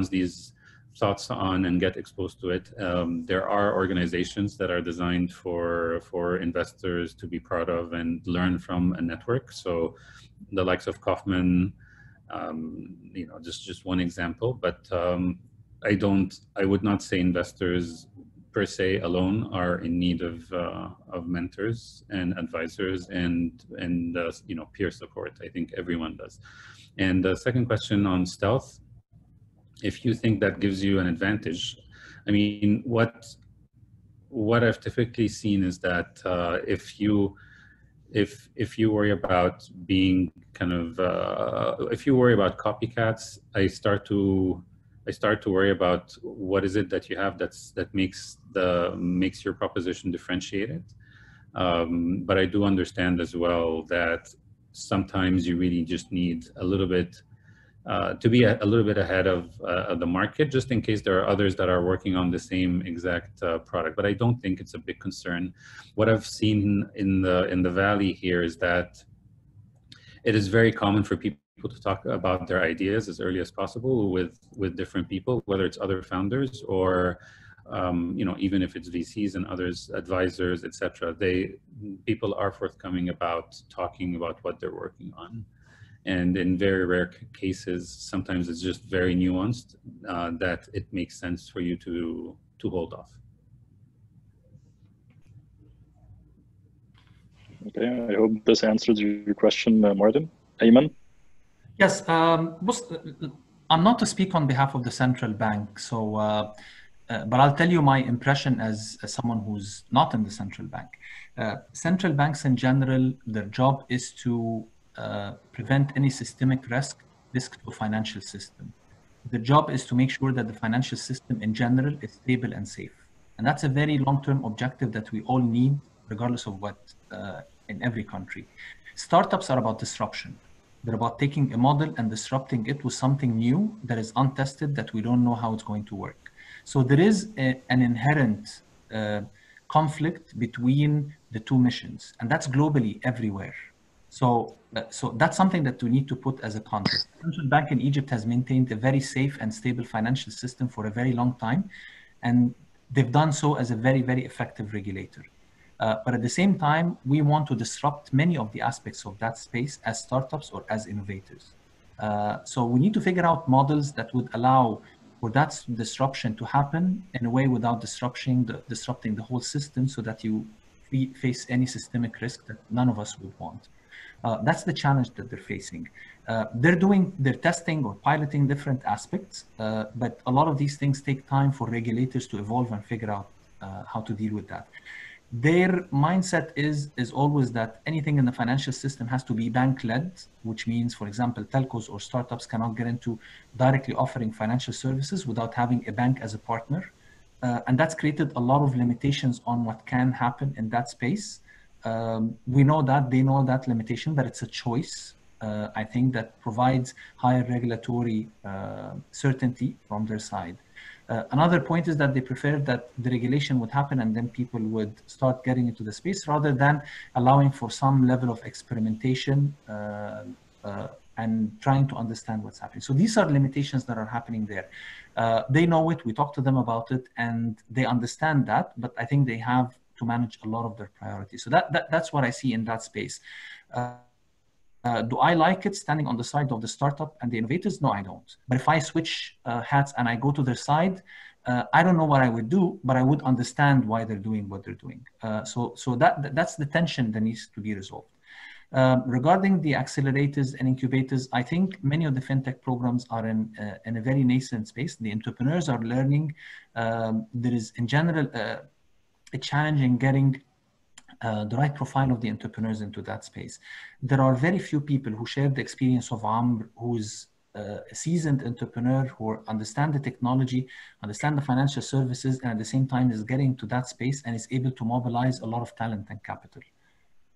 these thoughts on and get exposed to it. There are organizations that are designed for investors to be part of and learn from a network. So the likes of Kaufman, just one example, but I would not say investors per se alone are in need of mentors and advisors and peer support. I think everyone does. And the second question on stealth, if you think that gives you an advantage, I mean, what I've typically seen is that if you worry about being if you worry about copycats, I start to worry about what is it that you have that makes your proposition differentiated. But I do understand as well that sometimes you really just need a little bit to be a little bit ahead of the market, just in case there are others that are working on the same exact product. But I don't think it's a big concern. What I've seen in the Valley here is that it is very common for people to talk about their ideas as early as possible with different people, whether it's other founders or you know, even if it's VCs and others, advisors, etc. People are forthcoming about talking about what they're working on. And in very rare cases, sometimes it's just very nuanced that it makes sense for you to hold off. Okay, I hope this answers your question, Martin. Ayman? Yes, I'm not to speak on behalf of the central bank, so but I'll tell you my impression as someone who's not in the central bank. Central banks in general, their job is to prevent any systemic risk to financial system. The job is to make sure that the financial system in general is stable and safe. And that's a very long-term objective that we all need, regardless of what, in every country. Startups are about disruption. They're about taking a model and disrupting it with something new that is untested, that we don't know how it's going to work. So there is an inherent conflict between the two missions, and that's globally everywhere. So that's something that we need to put as a context. The Central Bank in Egypt has maintained a very safe and stable financial system for a very long time, and they've done so as a very, very effective regulator. But at the same time, we want to disrupt many of the aspects of that space as startups or as innovators. So we need to figure out models that would allow for that disruption to happen in a way without disrupting the whole system, so that you face any systemic risk that none of us would want. That's the challenge that they're facing. They're testing or piloting different aspects, but a lot of these things take time for regulators to evolve and figure out how to deal with that. Their mindset is always that anything in the financial system has to be bank-led, which means, for example, telcos or startups cannot get into directly offering financial services without having a bank as a partner. And that's created a lot of limitations on what can happen in that space. We know that, they know that limitation, but it's a choice, I think, that provides higher regulatory certainty from their side. Another point is that they prefer that the regulation would happen and then people would start getting into the space, rather than allowing for some level of experimentation and trying to understand what's happening. So these are limitations that are happening there. They know it, we talk to them about it, and they understand that, but I think they have to manage a lot of their priorities. So that's what I see in that space. Do I like it standing on the side of the startup and the innovators? No, I don't. But if I switch hats and I go to their side, I don't know what I would do, but I would understand why they're doing what they're doing. So that's the tension that needs to be resolved. Regarding the accelerators and incubators, I think many of the fintech programs are in a very nascent space. The entrepreneurs are learning. There is, in general, a challenge in getting the right profile of the entrepreneurs into that space. There are very few people who share the experience of Amr, who's a seasoned entrepreneur who understand the technology, understand the financial services, and at the same time is getting to that space and is able to mobilize a lot of talent and capital.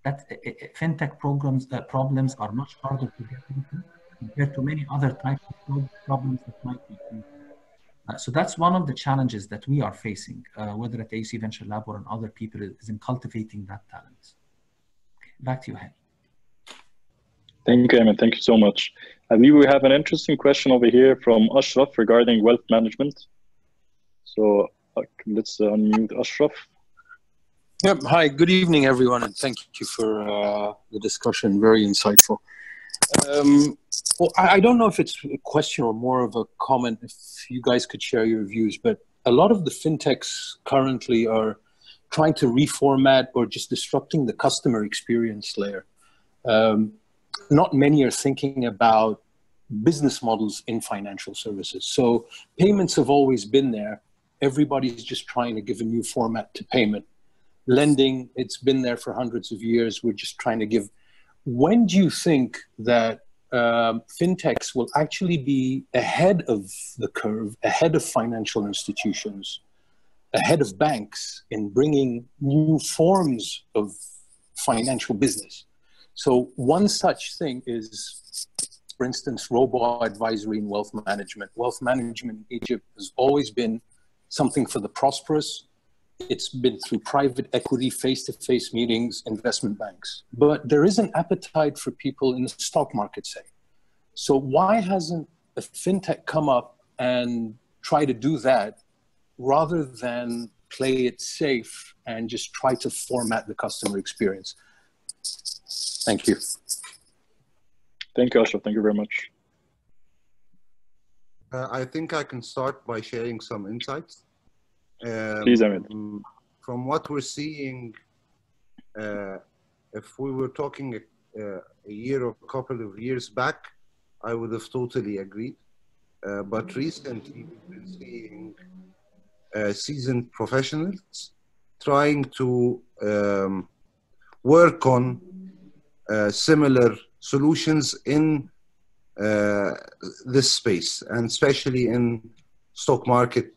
That fintech problems are much harder to get into compared to many other types of problems that might be. So that's one of the challenges that we are facing, whether at AUC Venture Lab or in other people, is in cultivating that talent. Okay, back to you, Hani. Thank you, Ayman. Thank you so much. I believe we have an interesting question over here from Ashraf regarding wealth management. So let's unmute Ashraf. Yep. Hi, good evening, everyone, and thank you for the discussion. Very insightful. Well, I don't know if it's a question or more of a comment, if you guys could share your views, but a lot of the fintechs currently are trying to reformat or just disrupting the customer experience layer. Not many are thinking about business models in financial services. So payments have always been there. Everybody's just trying to give a new format to payment. Lending, it's been there for hundreds of years. We're just trying to give. When do you think that fintechs will actually be ahead of the curve, ahead of financial institutions, ahead of banks in bringing new forms of financial business? So one such thing is for instance, robo-advisory and wealth management. Wealth management in Egypt has always been something for the prosperous. It's been through private equity, face-to-face meetings, investment banks. But there is an appetite for people in the stock market, say. So why hasn't a fintech come up and try to do that rather than play it safe and just try to format the customer experience? Thank you. Thank you, Ashraf. Thank you very much. I think I can start by sharing some insights. Please, Ahmed. From what we're seeing, if we were talking a year or a couple of years back, I would have totally agreed. But recently, we've been seeing seasoned professionals trying to work on similar solutions in this space, and especially in stock market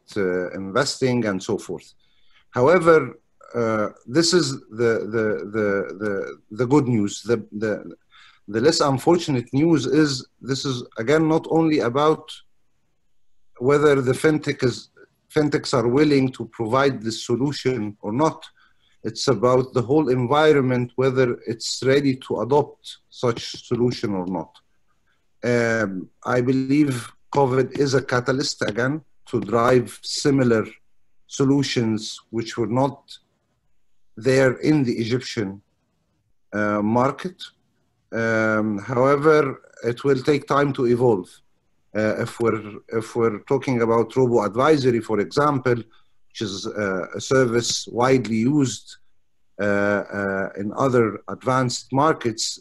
investing and so forth. However, this is the good news. The less unfortunate news is this is, again, not only about whether the fintechs are willing to provide this solution or not. It's about the whole environment, whether it's ready to adopt such solution or not. I believe COVID is a catalyst, again, to drive similar solutions which were not there in the Egyptian market. However, it will take time to evolve. If we're talking about robo-advisory, for example, which is a service widely used in other advanced markets,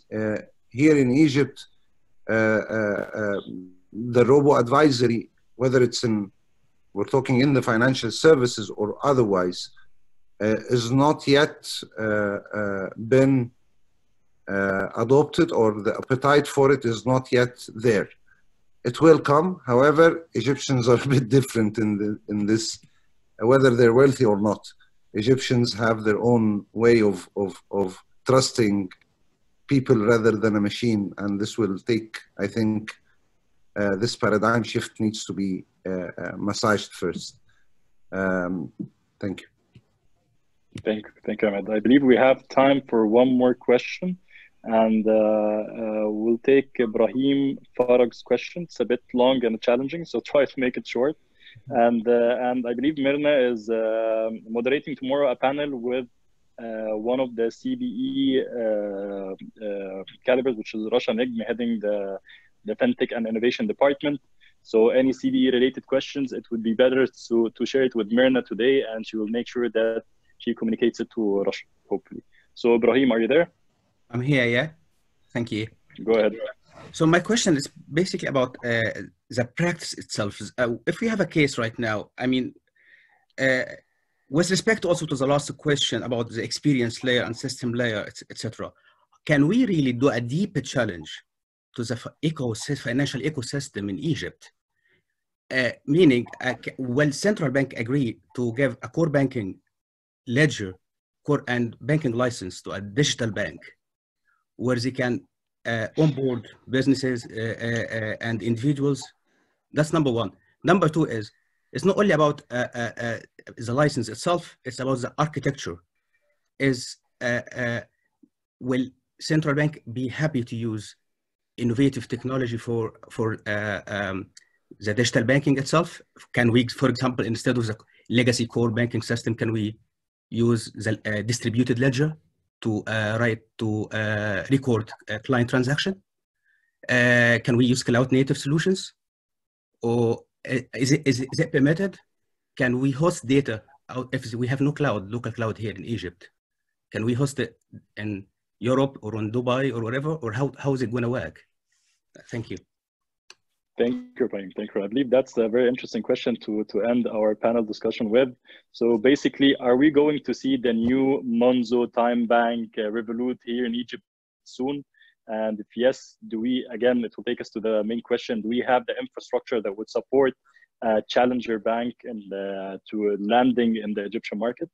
here in Egypt, the robo-advisory, whether it's we're talking in the financial services or otherwise, is not yet been adopted, or the appetite for it is not yet there. It will come. However, Egyptians are a bit different in this, whether they're wealthy or not. Egyptians have their own way of trusting people rather than a machine, and this will take, I think, this paradigm shift needs to be massaged first. Thank you. Thank you, Ahmed. I believe we have time for one more question, and we'll take Ibrahim Farag's question. It's a bit long and challenging, so try to make it short. And I believe Myrna is moderating tomorrow a panel with one of the CBE calibers, which is Rasha Negm, heading the Fintech and Innovation Department. So any CBE related questions, it would be better to share it with Myrna today, and she will make sure that she communicates it to Rasha, hopefully. So Ibrahim, are you there? I'm here, yeah. Thank you. Go ahead. So my question is basically about the practice itself. If we have a case right now, I mean, with respect also to the last question about the experience layer and system layer, etc., can we really do a deeper challenge to the financial ecosystem in Egypt? Meaning, will central bank agree to give a core banking ledger and banking license to a digital bank, where they can onboard businesses and individuals? That's number one. Number two is, it's not only about the license itself, it's about the architecture. Will central bank be happy to use innovative technology for the digital banking itself? Can we, for example, instead of the legacy core banking system, can we use the distributed ledger to record a client transaction? Can we use cloud native solutions? Or is it permitted? Can we host data if we have no local cloud here in Egypt? Can we host it in Europe or in Dubai or whatever? Or how is it going to work? Thank you. Thank you, Ibrahim. Thank you. I believe that's a very interesting question to end our panel discussion with. So basically, are we going to see the new Monzo Time Bank Revolut here in Egypt soon? And if yes, do we, again, it will take us to the main question, do we have the infrastructure that would support a challenger bank and to landing in the Egyptian market?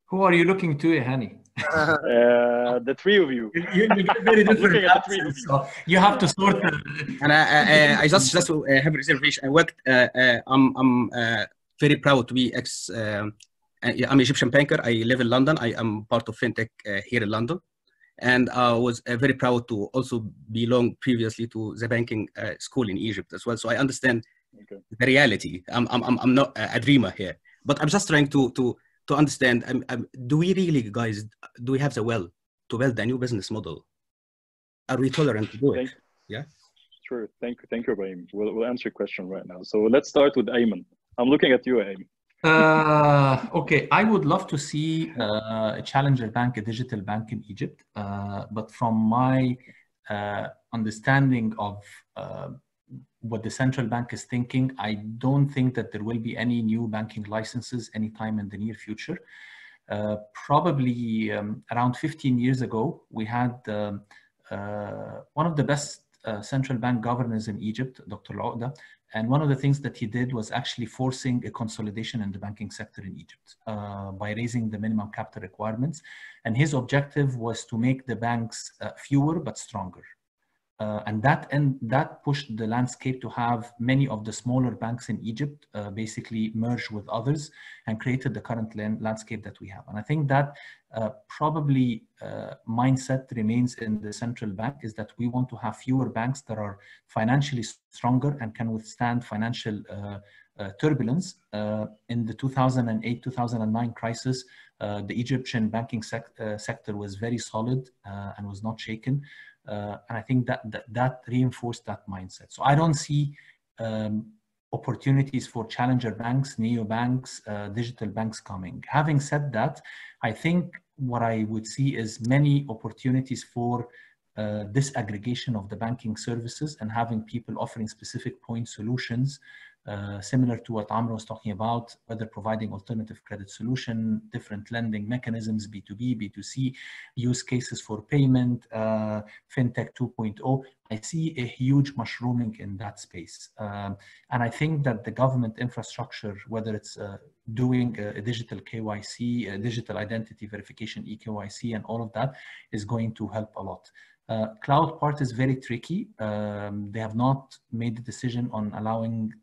Who are you looking to, Hani? The three of you. You get very different looking at the three of answers, you. so you have to sort them. And I just have a reservation. I worked. I'm very proud to be I'm Egyptian banker. I live in London. I am part of Fintech here in London, and I was very proud to also belong previously to the banking school in Egypt as well. So I understand the reality. I'm not a dreamer here, but I'm just trying to understand. Do we really, guys? Do we have the will to build a new business model? Are we tolerant to do it? Yeah. Sure. Thank you, Ibrahim. We'll answer your question right now. So let's start with Ayman. I'm looking at you, Ayman. Okay, I would love to see a challenger bank, a digital bank in Egypt. But from my understanding of what the central bank is thinking, I don't think that there will be any new banking licenses anytime in the near future. Probably around 15 years ago, we had one of the best central bank governors in Egypt, Dr. Al-Uqda, and one of the things that he did was actually forcing a consolidation in the banking sector in Egypt by raising the minimum capital requirements. And his objective was to make the banks fewer but stronger. And that pushed the landscape to have many of the smaller banks in Egypt basically merge with others and created the current landscape that we have. And I think that probably mindset remains in the central bank, is that we want to have fewer banks that are financially stronger and can withstand financial turbulence. In the 2008-2009 crisis, the Egyptian banking sector was very solid and was not shaken. And I think that reinforced that mindset. So I don't see opportunities for challenger banks, neobanks, digital banks coming. Having said that, I think what I would see is many opportunities for disaggregation of the banking services and having people offering specific point solutions, similar to what Amr was talking about, whether providing alternative credit solution, different lending mechanisms, B2B, B2C, use cases for payment, Fintech 2.0. I see a huge mushrooming in that space. And I think that the government infrastructure, whether it's doing a digital KYC, a digital identity verification, eKYC, and all of that is going to help a lot. Cloud part is very tricky. They have not made the decision on allowing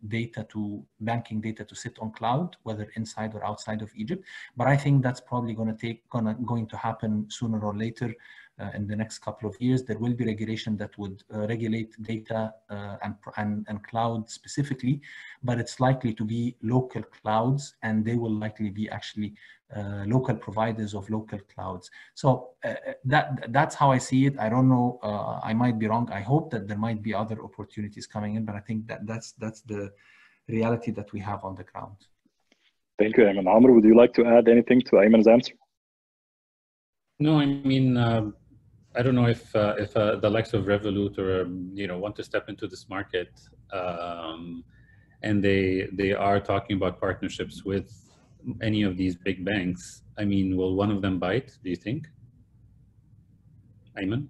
banking data to sit on cloud, whether inside or outside of Egypt. But I think that's probably going to happen sooner or later. In the next couple of years, there will be regulation that would regulate data and cloud specifically, but it's likely to be local clouds, and they will likely be actually local providers of local clouds. So that's how I see it. I don't know. I might be wrong. I hope that there might be other opportunities coming in, but I think that's the reality that we have on the ground. Thank you, Ayman. Amr, would you like to add anything to Ayman's answer? No, I mean, I don't know if the likes of Revolut or want to step into this market, and they are talking about partnerships with any of these big banks. I mean, will one of them bite, do you think? Ayman?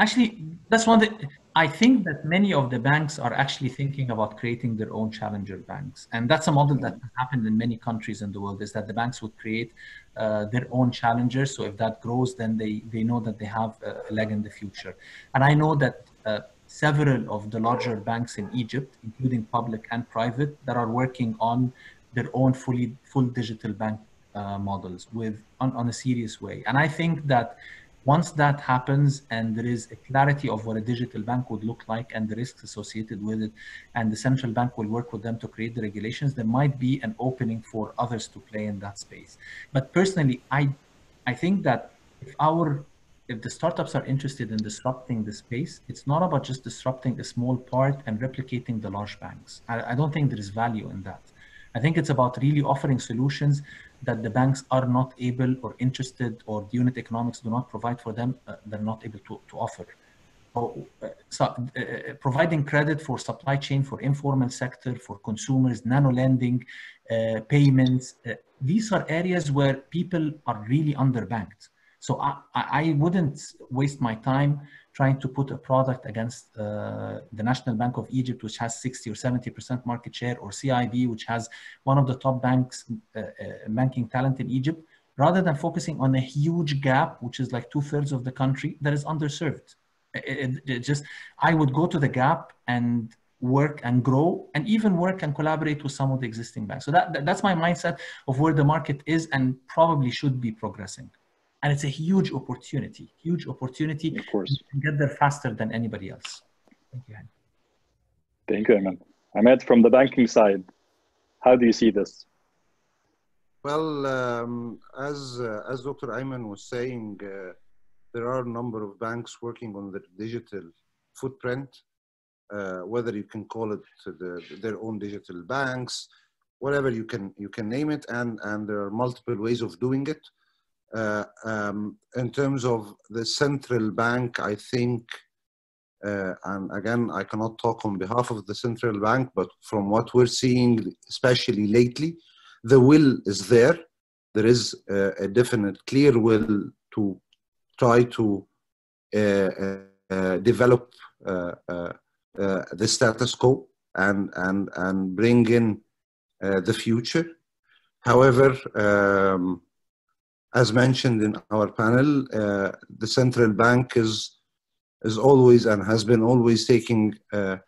Actually, that's one that I think that many of the banks are actually thinking about creating their own challenger banks. And that's a model that has happened in many countries in the world, is that the banks would create their own challengers. So if that grows, then they know that they have a leg in the future. And I know that several of the larger banks in Egypt, including public and private, that are working on their own full digital bank models on a serious way. And I think that once that happens and there is a clarity of what a digital bank would look like and the risks associated with it, and the central bank will work with them to create the regulations, there might be an opening for others to play in that space. But personally, I think that if the startups are interested in disrupting the space, it's not about just disrupting a small part and replicating the large banks. I don't think there is value in that. I think it's about really offering solutions that the banks are not able or interested, or the unit economics do not provide for them, they're not able to offer. Providing credit for supply chain, for informal sector, for consumers, nano lending, payments, these are areas where people are really underbanked. So I wouldn't waste my time trying to put a product against the National Bank of Egypt, which has 60 or 70% market share, or CIB, which has one of the top banking talent in Egypt, rather than focusing on a huge gap, which is like 2/3 of the country that is underserved. I would go to the gap and work and grow, and even work and collaborate with some of the existing banks. So that's my mindset of where the market is and probably should be progressing. And it's a huge opportunity. Of course. You can get there faster than anybody else. Thank you, Hani. Thank you, Ayman. Ahmed, from the banking side, how do you see this? Well, as Dr. Ayman was saying, there are a number of banks working on the digital footprint, whether you can call it their own digital banks, whatever you can name it, and there are multiple ways of doing it. In terms of the central bank, I think, and again, I cannot talk on behalf of the central bank, but from what we're seeing, especially lately, the will is there. There is a definite, clear will to try to develop the status quo and bring in the future. However, as mentioned in our panel, the central bank is always and has been always taking a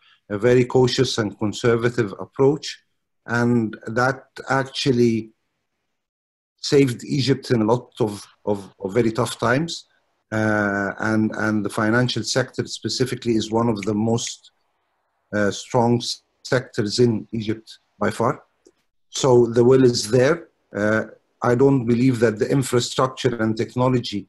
very cautious and conservative approach, and that actually saved Egypt in a lot of very tough times. And the financial sector specifically is one of the most strong sectors in Egypt by far. So the will is there. I don't believe that the infrastructure and technology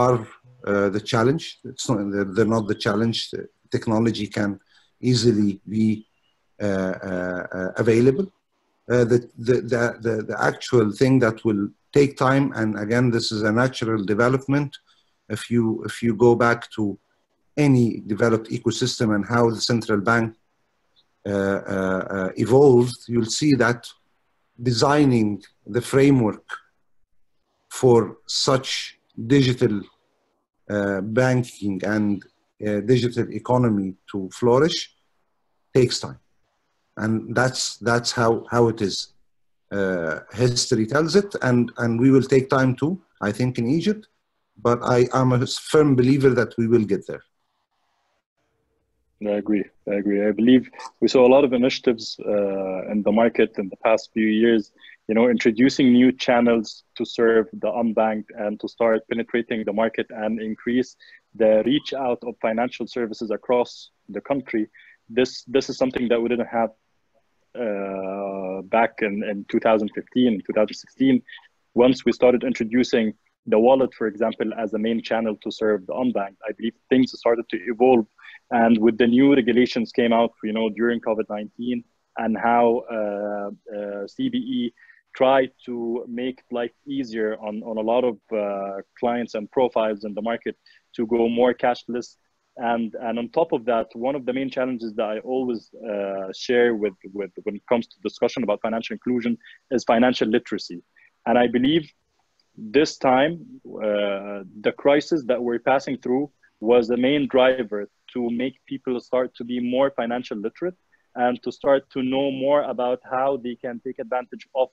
are the challenge. They're not the challenge. The technology can easily be available. The actual thing that will take time, and again, this is a natural development. If you go back to any developed ecosystem and how the central bank evolved, you'll see that designing the framework for such digital banking and digital economy to flourish takes time, and that's how it is. History tells it, and we will take time too, I think, in Egypt, but I'm a firm believer that we will get there. I agree. I believe we saw a lot of initiatives in the market in the past few years, introducing new channels to serve the unbanked and to start penetrating the market and increase the reach out of financial services across the country. This is something that we didn't have back in 2015, 2016. Once we started introducing the wallet, for example, as a main channel to serve the unbanked, I believe things started to evolve. And with the new regulations came out, during COVID-19, and how CBE tried to make life easier on a lot of clients and profiles in the market to go more cashless. And on top of that, one of the main challenges that I always share with when it comes to discussion about financial inclusion is financial literacy. And I believe this time, the crisis that we're passing through was the main driver to make people start to be more financial literate and to start to know more about how they can take advantage of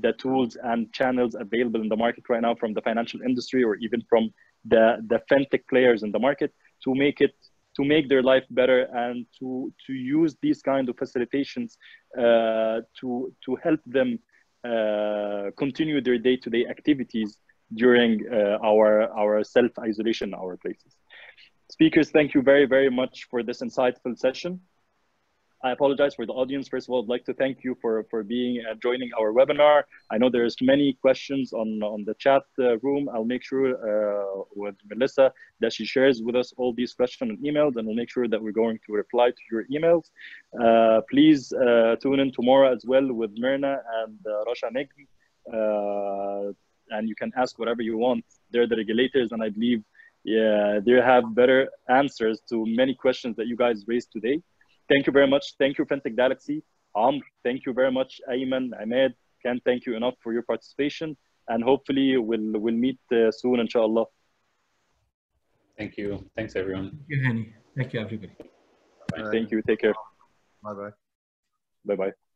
the tools and channels available in the market right now from the financial industry, or even from the fintech players in the market, to make their life better and to use these kind of facilitations to help them continue their day-to-day activities during our self-isolation, our places. Speakers, thank you very, very much for this insightful session. I apologize for the audience. First of all, I'd like to thank you for being joining our webinar. I know there's many questions on the chat room. I'll make sure with Melissa that she shares with us all these questions and emails, and we'll make sure that we're going to reply to your emails. Please tune in tomorrow as well with Myrna and Rasha Negm, and you can ask whatever you want. They're the regulators, and I believe they have better answers to many questions that you guys raised today. Thank you very much. Thank you, Fintech Galaxy. Amr, thank you very much. Ayman, Ahmed, can't thank you enough for your participation. And hopefully we'll meet soon, inshallah. Thank you. Thanks, everyone. Thank you, Hani. Thank you, everybody. Thank you. Take care. Bye-bye. Bye-bye.